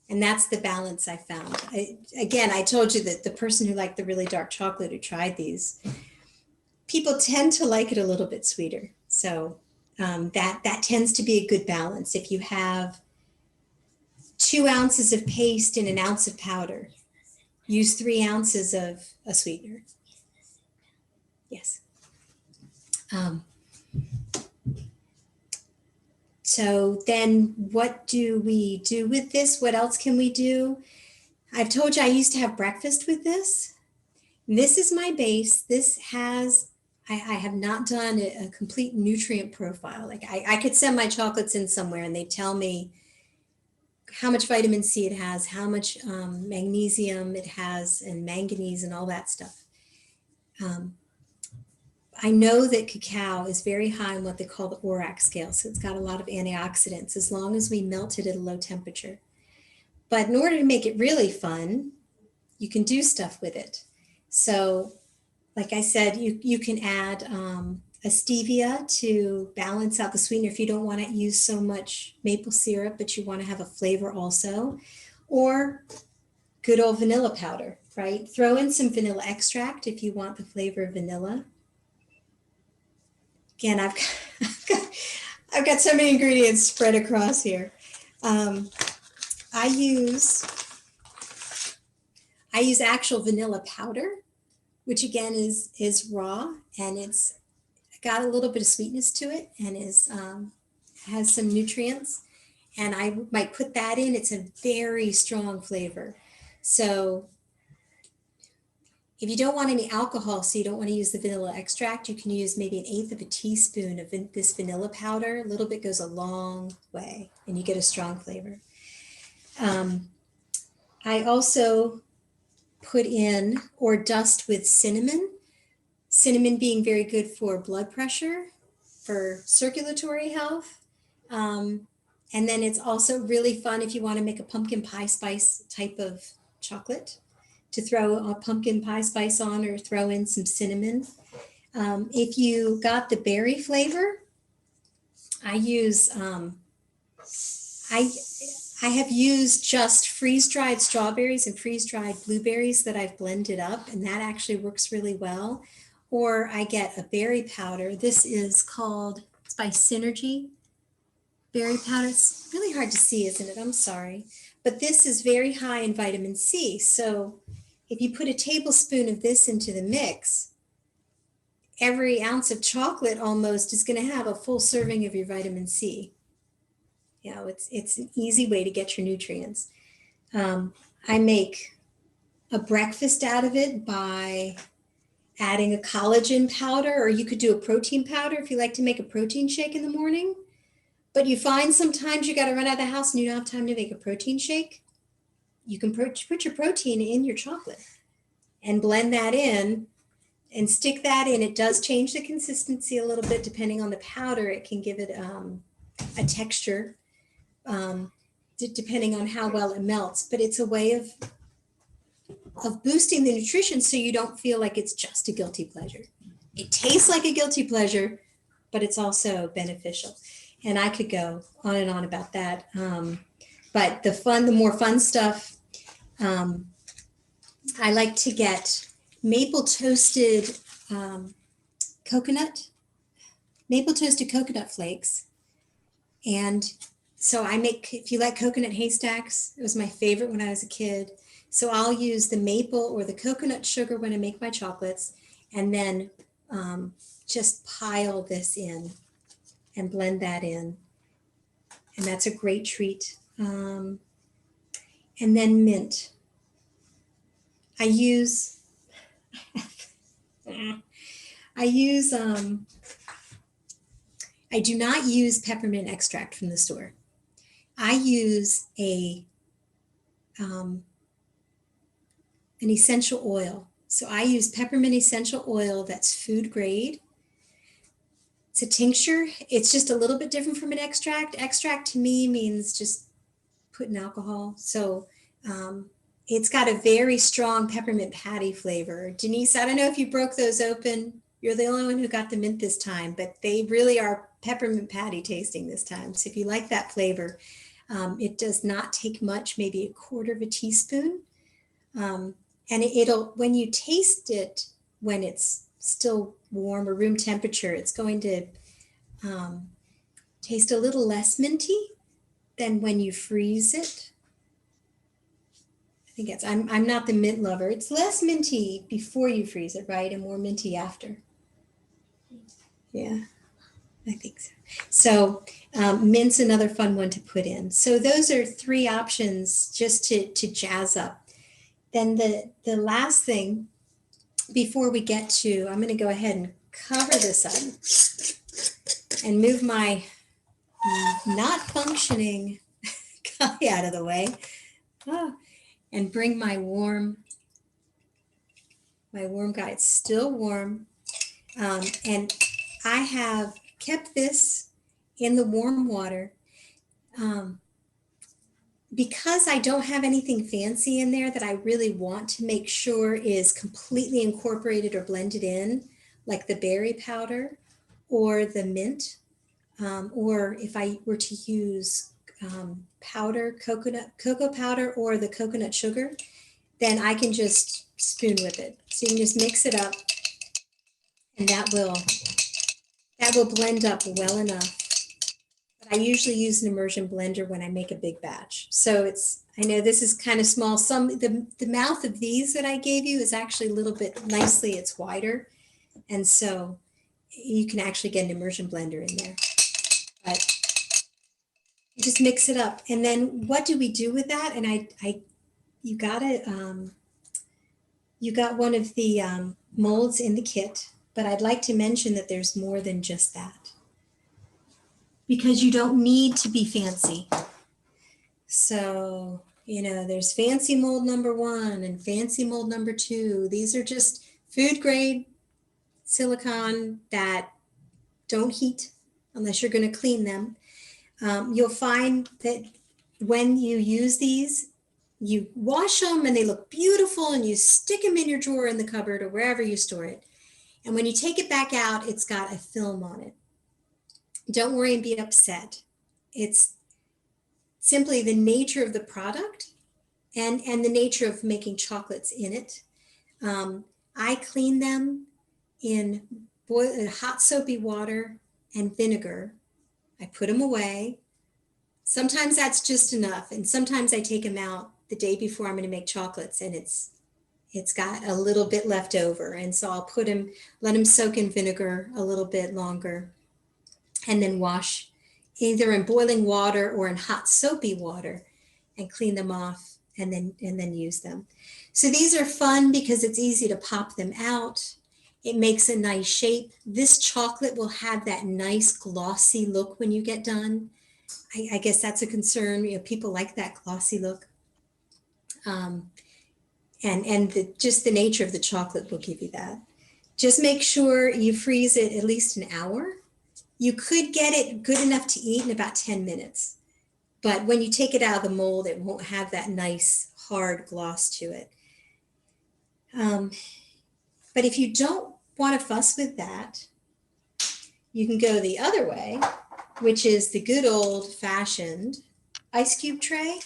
And that's the balance I found. I told you that the person who liked the really dark chocolate who tried these, people tend to like it a little bit sweeter. So that tends to be a good balance. If you have 2 ounces of paste and an ounce of powder, use 3 ounces of a sweetener. Yes. So then what do we do with this? What else can we do? I've told you I used to have breakfast with this. This is my base. This has, I have not done a complete nutrient profile. Like I could send my chocolates in somewhere and they tell me how much vitamin C it has, how much magnesium it has, and manganese and all that stuff. I know that cacao is very high in what they call the ORAC scale. So it's got a lot of antioxidants as long as we melt it at a low temperature. But in order to make it really fun, you can do stuff with it. So like I said, you can add a stevia to balance out the sweetener if you don't want to use so much maple syrup, but you want to have a flavor also, or good old vanilla powder, right? Throw in some vanilla extract if you want the flavor of vanilla. Again, I've got so many ingredients spread across here. I use actual vanilla powder, which again is raw, and it's got a little bit of sweetness to it, and has some nutrients. And I might put that in. It's a very strong flavor. So if you don't want any alcohol, so you don't want to use the vanilla extract, you can use maybe 1/8 of a teaspoon of this vanilla powder. A little bit goes a long way, and you get a strong flavor. I also put in or dust with cinnamon. Cinnamon being very good for blood pressure, for circulatory health. And then it's also really fun if you want to make a pumpkin pie spice type of chocolate, to throw a pumpkin pie spice on or throw in some cinnamon. If you got the berry flavor, I use, I have used just freeze-dried strawberries and freeze-dried blueberries that I've blended up, and that actually works really well. Or I get a berry powder. This is called, it's by Synergy berry powder. It's really hard to see, isn't it? I'm sorry. But this is very high in vitamin C. So if you put a tablespoon of this into the mix, every ounce of chocolate almost is going to have a full serving of your vitamin C. You know, it's an easy way to get your nutrients. I make a breakfast out of it by adding a collagen powder, or you could do a protein powder if you like to make a protein shake in the morning. But you find sometimes you got to run out of the house and you don't have time to make a protein shake. You can put your protein in your chocolate and blend that in and stick that in. It does change the consistency a little bit depending on the powder. It can give it a texture depending on how well it melts. But it's a way of boosting the nutrition so you don't feel like it's just a guilty pleasure. It tastes like a guilty pleasure, but it's also beneficial. And I could go on and on about that. But the more fun stuff, I like to get maple toasted coconut flakes. And so I make, if you like coconut haystacks, it was my favorite when I was a kid. So I'll use the maple or the coconut sugar when I make my chocolates, and then just pile this in and blend that in. And that's a great treat. And then mint. I do not use peppermint extract from the store. I use an essential oil. So I use peppermint essential oil that's food grade. It's a tincture. It's just a little bit different from an extract. Extract to me means just putting alcohol. So it's got a very strong peppermint patty flavor. Denise, I don't know if you broke those open. You're the only one who got the mint this time, but they really are peppermint patty tasting this time. So if you like that flavor, it does not take much, maybe a quarter of a teaspoon. And it'll, when you taste it, when it's still warm or room temperature, it's going to taste a little less minty than when you freeze it. I think it's, I'm not the mint lover. It's less minty before you freeze it, right? And more minty after. Yeah, I think so. So mint's another fun one to put in. So those are 3 options just to jazz up. Then the last thing before we get to, I'm going to go ahead and cover this up and move my not functioning guy out of the way. And bring my warm guy. It's still warm. And I have kept this in the warm water because I don't have anything fancy in there that I really want to make sure is completely incorporated or blended in, like the berry powder or the mint, or if I were to use powder, cocoa powder, or the coconut sugar, then I can just spoon whip it. So you can just mix it up, and that will blend up well enough. But I usually use an immersion blender when I make a big batch. So it's, I know this is kind of small. The mouth of these that I gave you is actually a little bit nicely, it's wider. And so you can actually get an immersion blender in there. But just mix it up. And then what do we do with that? And you got one of the molds in the kit, but I'd like to mention that there's more than just that, because you don't need to be fancy. So, you know, there's fancy mold number 1 and fancy mold number 2. These are just food grade silicone that don't heat unless you're going to clean them. You'll find that when you use these, you wash them and they look beautiful, and you stick them in your drawer in the cupboard or wherever you store it. And when you take it back out, it's got a film on it. Don't worry and be upset. It's simply the nature of the product and the nature of making chocolates in it. I clean them in hot soapy water and vinegar. I put them away. Sometimes that's just enough. And sometimes I take them out the day before I'm going to make chocolates, and it's got a little bit left over. And so I'll let them soak in vinegar a little bit longer, and then wash either in boiling water or in hot soapy water and clean them off, and then use them. So these are fun because it's easy to pop them out. It makes a nice shape. This chocolate will have that nice glossy look when you get done. I guess that's a concern. You know, people like that glossy look. And just the nature of the chocolate will give you that. Just make sure you freeze it at least an hour. You could get it good enough to eat in about 10 minutes. But when you take it out of the mold, it won't have that nice hard gloss to it. But if you don't want to fuss with that, you can go the other way, which is the good old fashioned ice cube tray.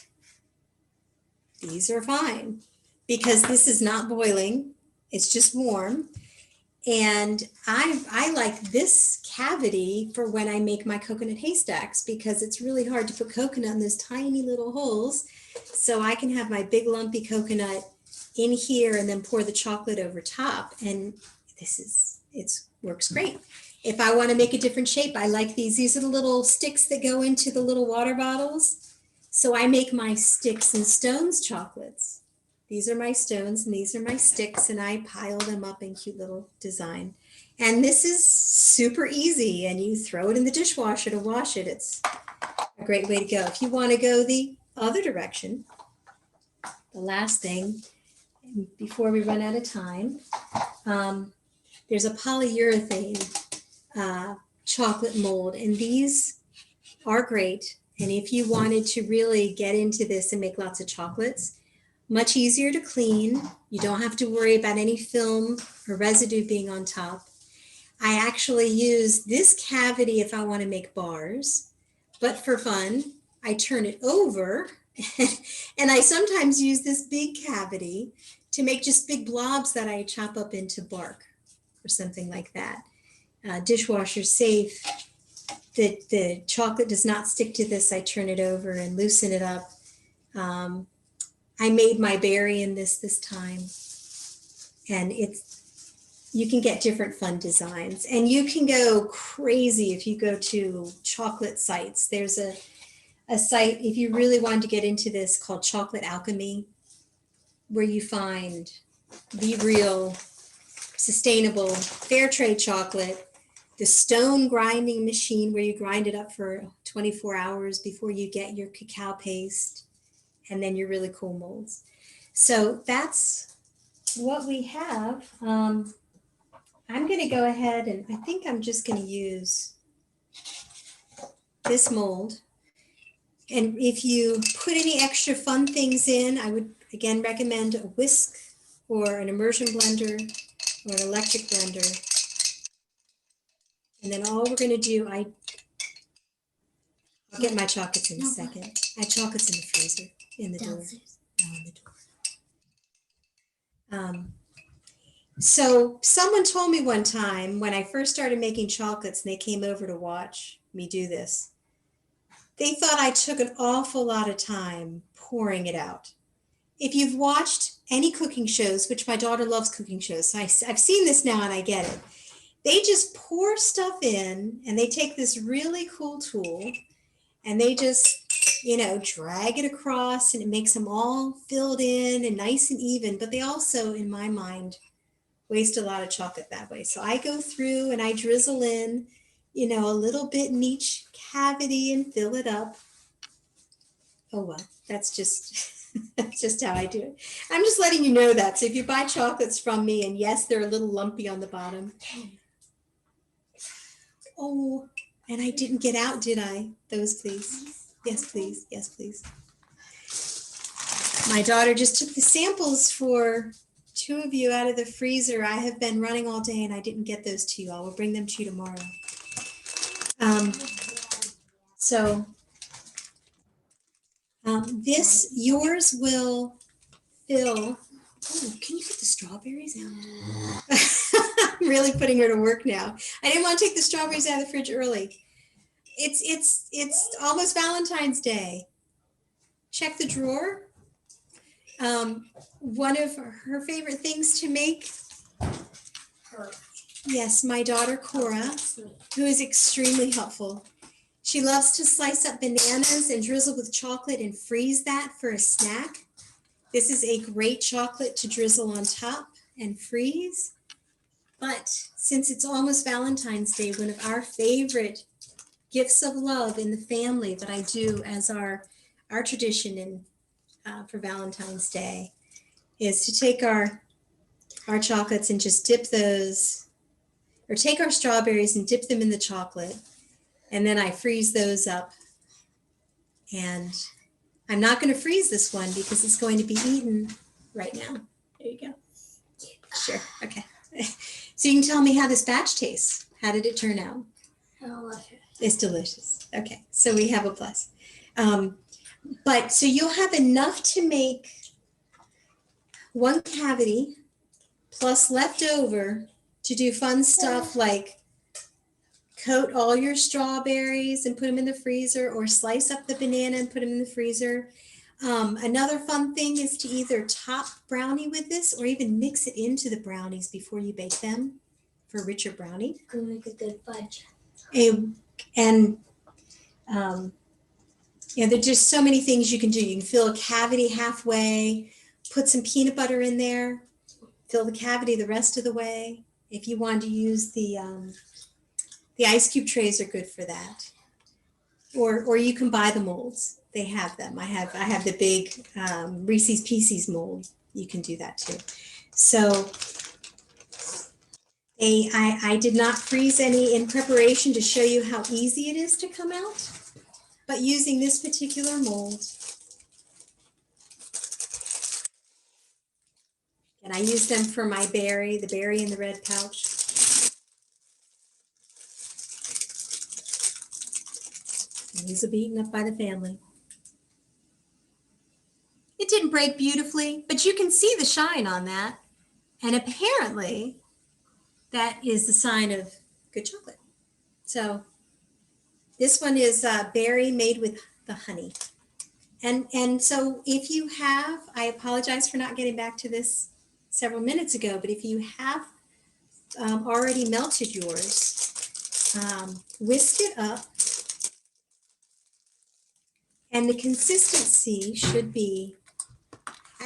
These are fine because this is not boiling. It's just warm. And I like this cavity for when I make my coconut haystacks, because it's really hard to put coconut in those tiny little holes. So I can have my big lumpy coconut in here and then pour the chocolate over top. And it works great. If I want to make a different shape, I like these. These are the little sticks that go into the little water bottles. So I make my sticks and stones chocolates. These are my stones and these are my sticks, and I pile them up in cute little design. And this is super easy, and you throw it in the dishwasher to wash it. It's a great way to go. If you want to go the other direction, the last thing, before we run out of time. There's a polyurethane chocolate mold, and these are great. And if you wanted to really get into this and make lots of chocolates, much easier to clean. You don't have to worry about any film or residue being on top. I actually use this cavity if I want to make bars, but for fun, I turn it over and I sometimes use this big cavity to make just big blobs that I chop up into bark or something like that. Dishwasher safe. The chocolate does not stick to this. I turn it over and loosen it up. I made my berry in this time, and you can get different fun designs, and you can go crazy if you go to chocolate sites. There's a site, if you really wanted to get into this, called Chocolate Alchemy, where you find the real sustainable fair trade chocolate, the stone grinding machine where you grind it up for 24 hours before you get your cacao paste, and then your really cool molds. So that's what we have. I'm going to go ahead and I think I'm just going to use this mold. And if you put any extra fun things in, I would again recommend a whisk or an immersion blender or an electric blender. And then all we're going to do, I'll get my chocolates in a second. I have chocolates in the freezer, in the door. Oh, in the door. So someone told me one time when I first started making chocolates and they came over to watch me do this, they thought I took an awful lot of time pouring it out. If you've watched any cooking shows, which my daughter loves cooking shows, so I've seen this now and I get it. They just pour stuff in and they take this really cool tool and they just, drag it across and it makes them all filled in and nice and even. But they also, in my mind, waste a lot of chocolate that way. So I go through and I drizzle in, a little bit in each cavity and fill it up. Oh, well, that's just, that's just how I do it. I'm just letting you know that. So if you buy chocolates from me, and yes, they're a little lumpy on the bottom. Oh, and I didn't get out, did I? Those, please. Yes, please. Yes, please. My daughter just took the samples for 2 of you out of the freezer. I have been running all day and I didn't get those to you all. We'll bring them to you tomorrow. Yours will fill. Oh, can you get the strawberries out? I'm really putting her to work now. I didn't want to take the strawberries out of the fridge early. It's almost Valentine's Day. Check the drawer. One of her favorite things to make. Yes, my daughter Cora, who is extremely helpful. She loves to slice up bananas and drizzle with chocolate and freeze that for a snack. This is a great chocolate to drizzle on top and freeze. But since it's almost Valentine's Day, one of our favorite gifts of love in the family that I do as our tradition for Valentine's Day is to take our chocolates and just dip those, or take our strawberries and dip them in the chocolate. And then I freeze those up. And I'm not going to freeze this one because it's going to be eaten right now. There you go. Sure. Okay. So you can tell me how this batch tastes. How did it turn out? Delicious. It's delicious. Okay. So we have a plus. But so you'll have enough to make 1 cavity plus leftover to do fun stuff like coat all your strawberries and put them in the freezer, or slice up the banana and put them in the freezer. Another fun thing is to either top brownie with this or even mix it into the brownies before you bake them for a richer brownie. It's going to make a good fudge. There's just so many things you can do. You can fill a cavity halfway, put some peanut butter in there, fill the cavity the rest of the way. If you want to use the ice cube trays are good for that. Or you can buy the molds. They have them. I have the big Reese's Pieces mold you can do that too. So I did not freeze any in preparation to show you how easy it is to come out, but using this particular mold, and I use them for my berry, the berry in the red pouch. And these will be eaten up by the family. It didn't break beautifully, but you can see the shine on that. And apparently that is the sign of good chocolate. So this one is berry made with the honey. And so if you have, I apologize for not getting back to this several minutes ago, but if you have already melted yours, whisk it up. And the consistency should be,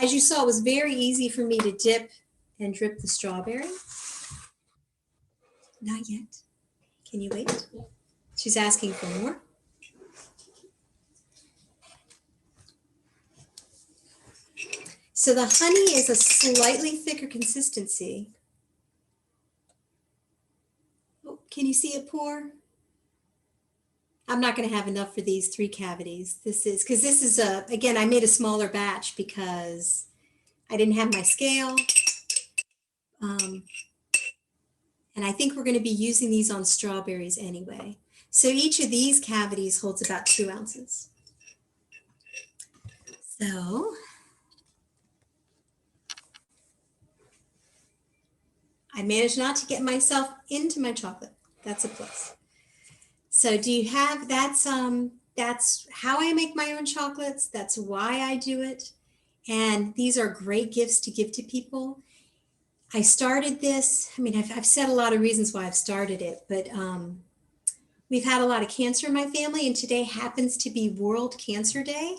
as you saw, it was very easy for me to dip and drip the strawberry. Not yet. Can you wait? She's asking for more. So the honey is a slightly thicker consistency. Oh, can you see it pour? I'm not going to have enough for these 3 cavities. This is again, I made a smaller batch because I didn't have my scale. And I think we're going to be using these on strawberries anyway. So each of these cavities holds about 2 ounces. So I managed not to get myself into my chocolate. That's a plus. So do you have, that's how I make my own chocolates. That's why I do it. And these are great gifts to give to people. I started this, I mean, I've said a lot of reasons why I've started it, but we've had a lot of cancer in my family, and today happens to be World Cancer Day.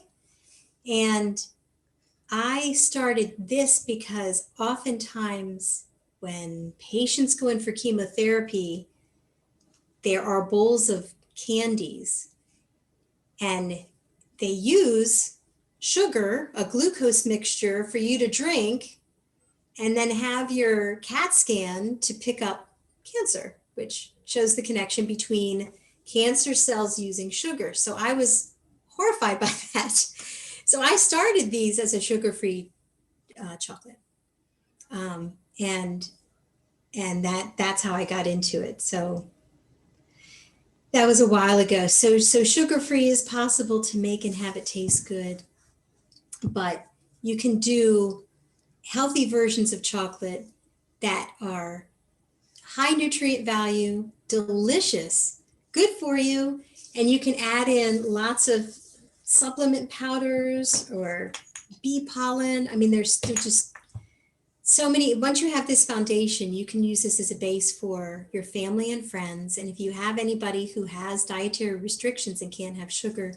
And I started this because oftentimes when patients go in for chemotherapy, there are bowls of candies and they use sugar, a glucose mixture for you to drink, and then have your CAT scan to pick up cancer, which shows the connection between cancer cells using sugar. So I was horrified by that. So I started these as a sugar-free chocolate. And that's how I got into it. So that was a while ago. So sugar-free is possible to make and have it taste good, but you can do healthy versions of chocolate that are high nutrient value, delicious, good for you, and you can add in lots of supplement powders or bee pollen. I mean, there's just so many. Once you have this foundation, you can use this as a base for your family and friends. And if you have anybody who has dietary restrictions and can't have sugar,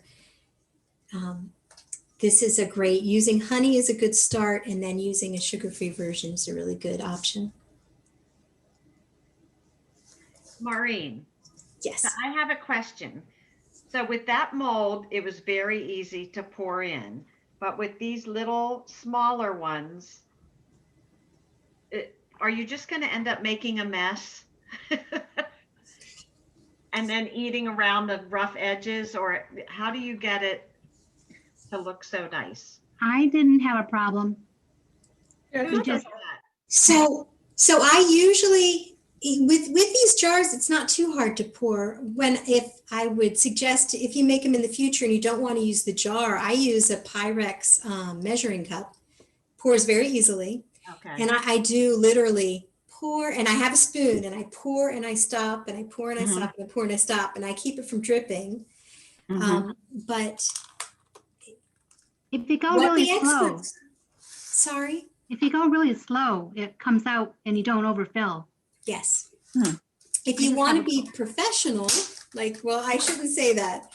this is a great, using honey is a good start, and then using a sugar-free version is a really good option. Maureen, Yes. so I have a question. So with that mold, it was very easy to pour in, but with these little smaller ones, are you just going to end up making a mess and then eating around the rough edges, or how do you get it to look so nice? I didn't have a problem. Who does just- that? So I usually, with these jars, it's not too hard to pour. If I would suggest, if you make them in the future and you don't want to use the jar, I use a Pyrex measuring cup. Pours very easily. Okay. And I do literally pour, and I have a spoon, and I pour and I stop, and I pour and I stop, and I pour and I stop, and I keep it from dripping. But If you go what really the slow, experts, sorry, if you go really slow, it comes out and you don't overfill. yes. Hmm. If you want to be professional, like, well, I shouldn't say that.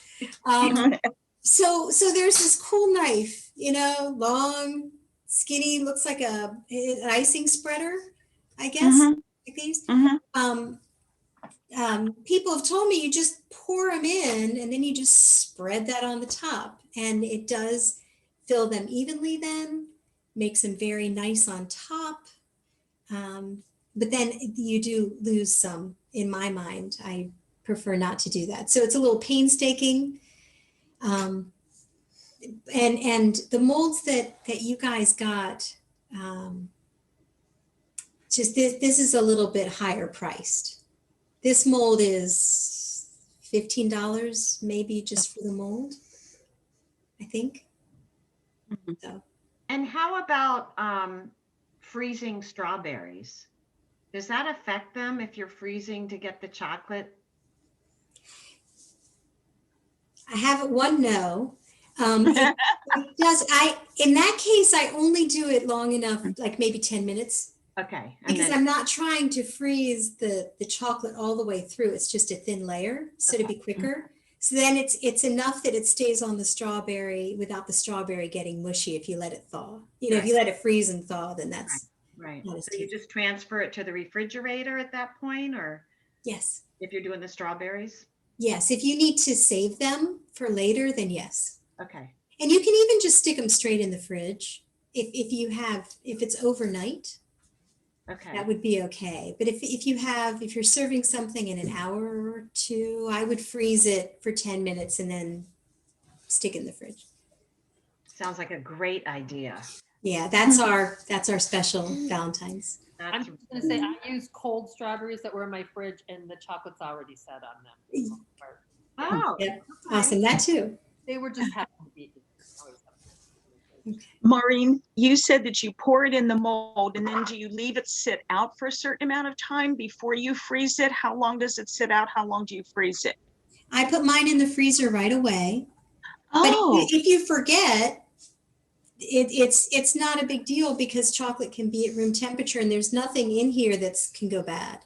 So there's this cool knife, long, skinny, looks like an icing spreader, I guess, like these. People have told me you just pour them in and then you just spread that on the top, and it does fill them evenly then. makes them very nice on top. But then you do lose some in my mind. I prefer not to do that. So it's a little painstaking. And the molds that you guys got, just this is a little bit higher priced. This mold is $15 maybe just for the mold, I think. Mhm. So And how about freezing strawberries? Does that affect them if you're freezing to get the chocolate? I have one no. It does. In that case, I only do it long enough, like maybe 10 minutes. Okay. And Because then, I'm not trying to freeze the chocolate all the way through. It's just a thin layer, so to be quicker. So then it's enough that it stays on the strawberry without the strawberry getting mushy if you let it thaw. You know, if you let it freeze and thaw, then that's right. not as So you tasty. just transfer it to the refrigerator at that point, or Yes. if you're doing the strawberries? Yes. If you need to save them for later, then yes. Okay. And you can even just stick them straight in the fridge if it's overnight. Okay. That would be okay. But if you're serving something in an hour or two, I would freeze it for 10 minutes and then stick it in the fridge. Sounds like a great idea. Yeah, that's our special Valentine's. I'm That's just gonna say, I use cold strawberries that were in my fridge and the chocolate's already set on them. oh, Yep. okay. Awesome. That too. They were just happy to be. Maureen, you said that you pour it in the mold and then do you leave it sit out for a certain amount of time before you freeze it? How long does it sit out? How long do you freeze it? I put mine in the freezer right away. But Oh, if you forget, it's not a big deal because chocolate can be at room temperature and there's nothing in here that can go bad.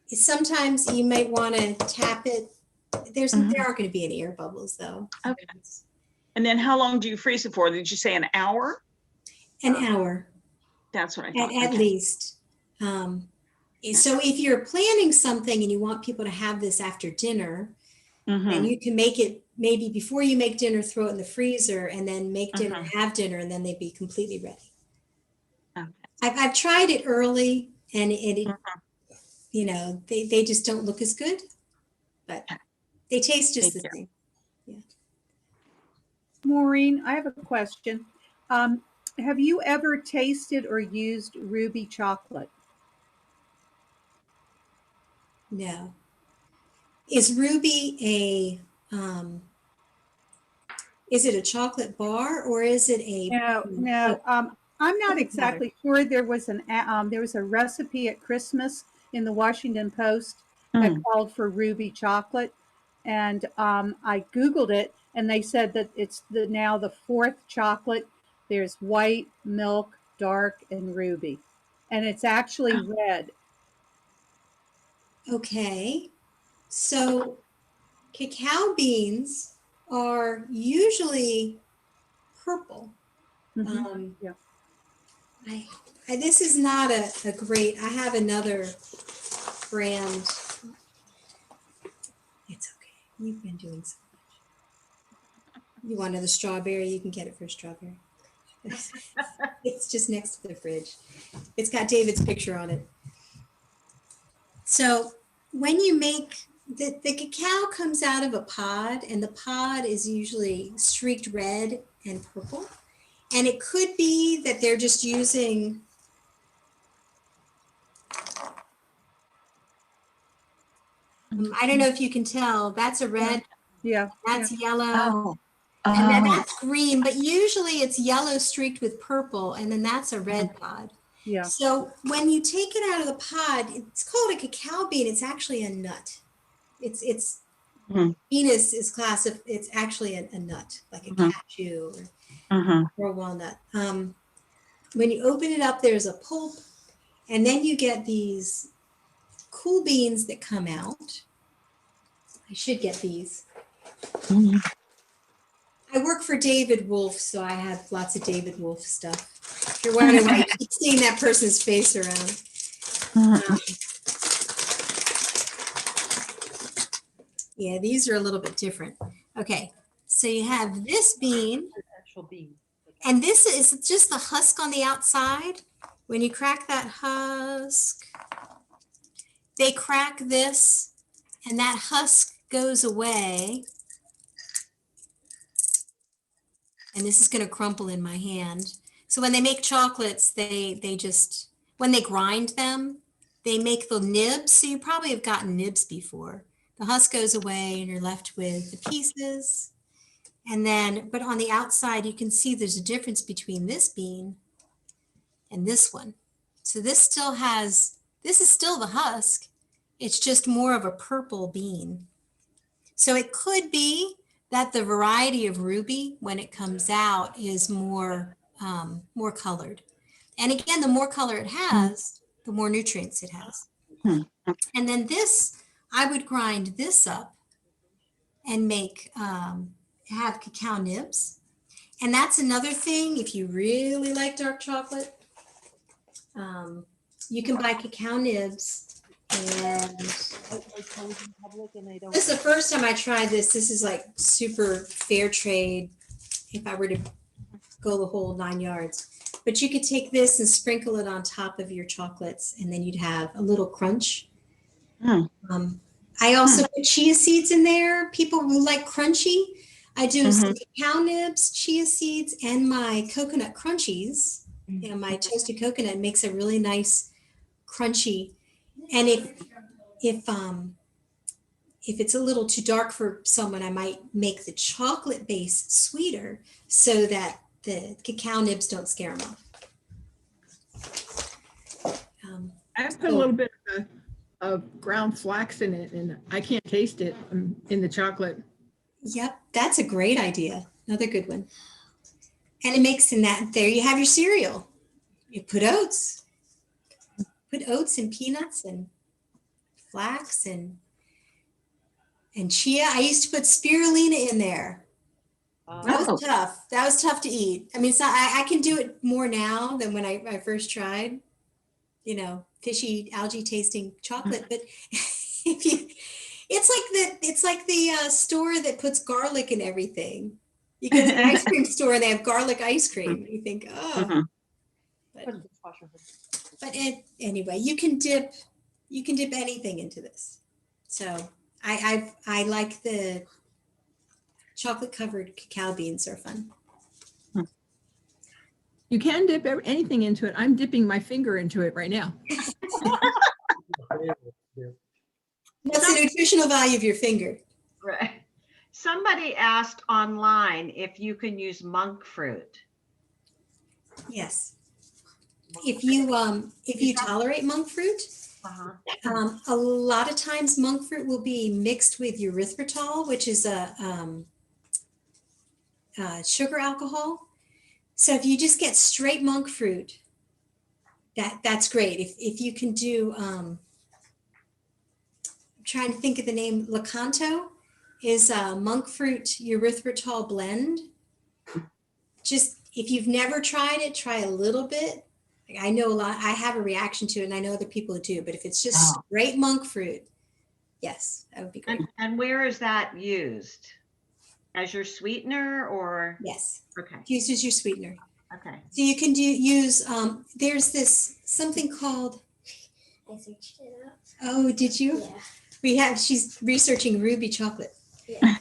Sometimes you might want to tap it. There aren't going to be any air bubbles though. okay. And then how long do you freeze it for? Did you say an hour? An hour That's what I thought. at least. So if you're planning something and you want people to have this after dinner, and you can make it maybe before you make dinner, throw it in the freezer and then make dinner, have dinner, and then they'd be completely ready. Okay. I've tried it early and it you know, they just don't look as good, but they taste just the same. Maureen, I have a question. Have you ever tasted or used ruby chocolate? No. Is Ruby is it a chocolate bar or is it a? No. I'm not exactly sure. There was a recipe at Christmas in the Washington Post that called for ruby chocolate, and I Googled it, and they said that it's now the fourth chocolate. There's white, milk, dark, and ruby, and it's actually red. Okay. So cacao beans are usually purple. Yeah. This is not a great, I have another brand. It's okay. You've been doing so much. You want another strawberry? You can get it for strawberry. It's just next to the fridge. It's got David's picture on it. So when you make the cacao comes out of a pod, and the pod is usually streaked red and purple. And it could be that they're just using I don't know if you can tell, that's a red, that's yellow, and then that's green, but usually it's yellow streaked with purple, and then that's a red pod. Yeah. So when you take it out of the pod, it's called a cacao bean. It's actually a nut. It's Venus is it's actually a nut, like a cashew or a walnut. When you open it up, there's a pulp, and then you get these cool beans that come out. I should get these. I work for David Wolf, so I have lots of David Wolf stuff. If you're wondering why you keep seeing that person's face around. Yeah, these are a little bit different. Okay, so you have this bean. Actual bean. And this is just the husk on the outside. When you crack that husk, they crack this and that husk goes away. And this is going to crumple in my hand. So when they make chocolates, they just, when they grind them, they make the nibs. So you probably have gotten nibs before. The husk goes away and you're left with the pieces. And then, but on the outside, you can see there's a difference between this bean and this one. So this still has, this is still the husk. It's just more of a purple bean. So it could be that the variety of ruby, when it comes out, is more, more colored. And again, the more color it has, the more nutrients it has. And then this, I would grind this up and make, have cacao nibs. And that's another thing, if you really like dark chocolate, you can buy cacao nibs. And this is the first time I tried this. This is like super fair trade if I were to go the whole 9 yards. But you could take this and sprinkle it on top of your chocolates, and then you'd have a little crunch. I also put chia seeds in there. People who like crunchy, I do some cacao nibs, chia seeds, and my coconut crunchies. You know, my toasted coconut makes a really nice crunchy. And if it's a little too dark for someone, I might make the chocolate base sweeter so that the cacao nibs don't scare them off. I put a little bit of ground flax in it, and I can't taste it in the chocolate. Yep, that's a great idea. Another good one. And it makes in that, there you have your cereal. You put oats. Put oats and peanuts and flax and chia. I used to put spirulina in there. That was tough. That was tough to eat. I mean, it's not, I can do it more now than when I first tried, you know, fishy algae tasting chocolate. But if you, it's like the store that puts garlic in everything. You go to the ice cream store and they have garlic ice cream. You think, oh. But anyway, you can dip anything into this. So I like the chocolate covered cacao beans are fun. You can dip anything into it. I'm dipping my finger into it right now. What's the nutritional value of your finger? Right. Somebody asked online if you can use monk fruit. Yes. If you tolerate monk fruit, a lot of times monk fruit will be mixed with erythritol, which is a sugar alcohol. So if you just get straight monk fruit, that's great. If you can do, I'm trying to think of the name, Lakanto is a monk fruit erythritol blend. Just if you've never tried it, try a little bit. I know a lot, I have a reaction to it and I know other people do, but if it's just straight monk fruit, yes, that would be great. And where is that used? As your sweetener or? Yes. Okay. Used as your sweetener. Okay. So you can use, there's this, something called, I searched it up. oh, did you? Yeah. She's researching ruby chocolate. Yeah.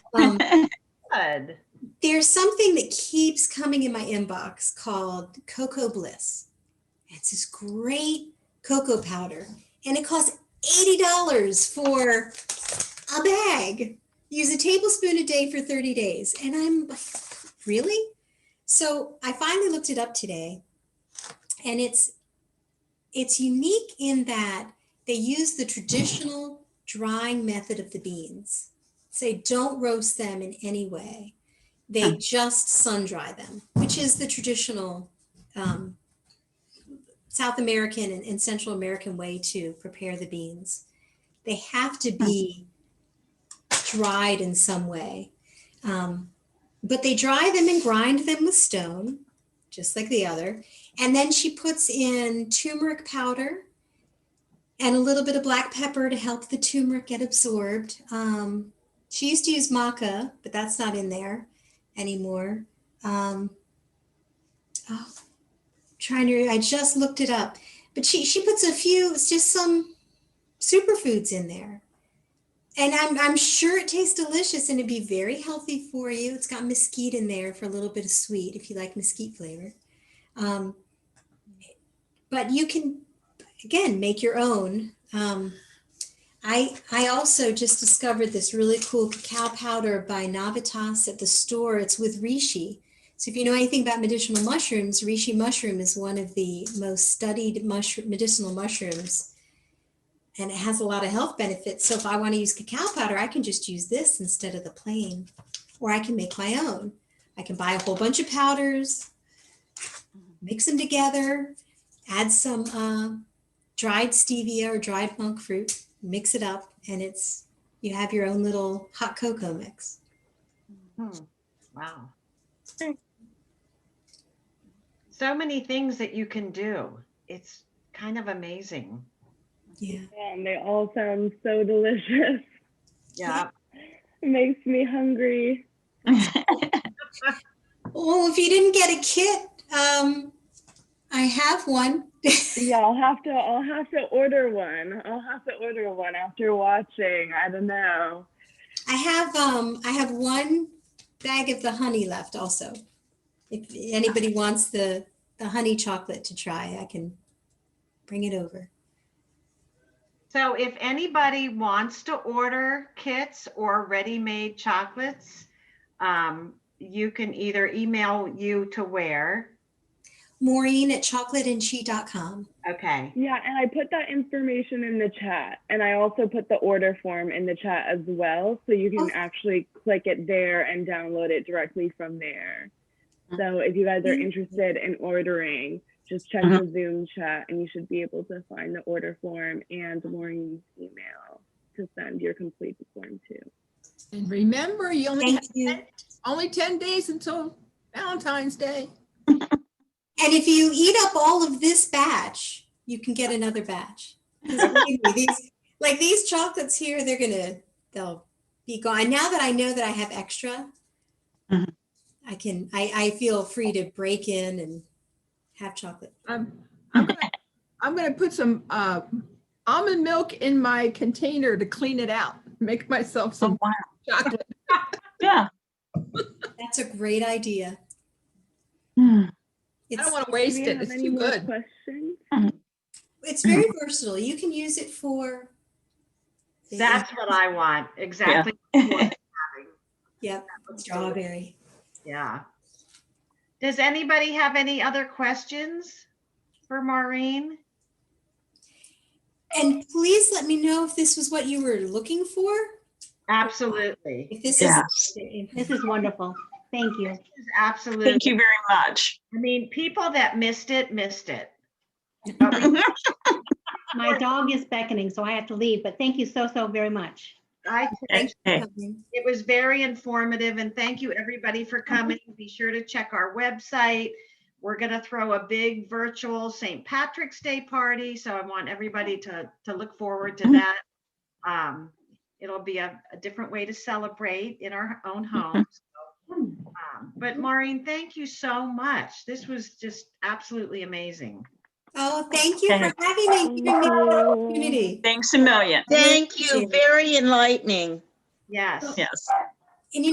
Good. There's something that keeps coming in my inbox called Cocoa Bliss. It's this great cocoa powder, and it costs $80 for a bag. Use a tablespoon a day for 30 days. And I'm really? So I finally looked it up today, and it's unique in that they use the traditional drying method of the beans. So they don't roast them in any way. They just sun dry them, which is the traditional South American and Central American way to prepare the beans. They have to be dried in some way. But they dry them and grind them with stone, just like the other. And then she puts in turmeric powder and a little bit of black pepper to help the turmeric get absorbed. She used to use maca, but that's not in there anymore. Oh, I just looked it up. But she puts it's just some superfoods in there. And I'm sure it tastes delicious and it'd be very healthy for you. It's got mesquite in there for a little bit of sweet if you like mesquite flavor. But you can, again, make your own. I also just discovered this really cool cacao powder by Navitas at the store. It's with reishi. So if you know anything about medicinal mushrooms, reishi mushroom is one of the most studied medicinal mushrooms. And it has a lot of health benefits. So if I want to use cacao powder, I can just use this instead of the plain, or I can make my own. I can buy a whole bunch of powders, mix them together, add some dried stevia or dried monk fruit, mix it up, and you have your own little hot cocoa mix. Wow. So many things that you can do. It's kind of amazing. Yeah. And they all sound so delicious. Yeah. It makes me hungry. Well, if you didn't get a kit, I have one. Yeah, I'll have to order one. I'll have to order one after watching. I don't know. I have one bag of the honey left also. If anybody wants the honey chocolate to try, I can bring it over. So if anybody wants to order kits or ready-made chocolates, you can either email you to where? Maureen at chocolateandche.com. Okay. Yeah, and I put that information in the chat, and I also put the order form in the chat as well, so you can actually click it there and download it directly from there. So if you guys are interested in ordering, just check the Zoom chat and you should be able to find the order form and Maureen's email to send your completed form to. And remember, you only have only 10 days until Valentine's Day. And if you eat up all of this batch, you can get another batch. Believe me, these chocolates here, they'll be gone. Now that I know that I have extra, I feel free to break in and have chocolate. I'm gonna put some almond milk in my container to clean it out. Make myself some chocolate. Yeah. That's a great idea. I don't want to waste it. It's too good. Questions? It's very versatile. You can use it for. That's what I want. Exactly. Yep. Strawberry. Yeah. Does anybody have any other questions for Maureen? And please let me know if this was what you were looking for. Absolutely. If this This is wonderful. Thank you. This is absolutely. Thank you very much. I mean, people that missed it, missed it. My dog is beckoning, so I have to leave, but thank you so very much. It was very informative, and thank you everybody for coming. Be sure to check our website. We're going to throw a big virtual St. Patrick's Day party, so I want everybody to look forward to that. It'll be a different way to celebrate in our own homes. But Maureen, thank you so much. This was just absolutely amazing. Oh, thank you for having me. Giving me the opportunity. Thanks a million. Thank you. Very enlightening. Yes. Yes. And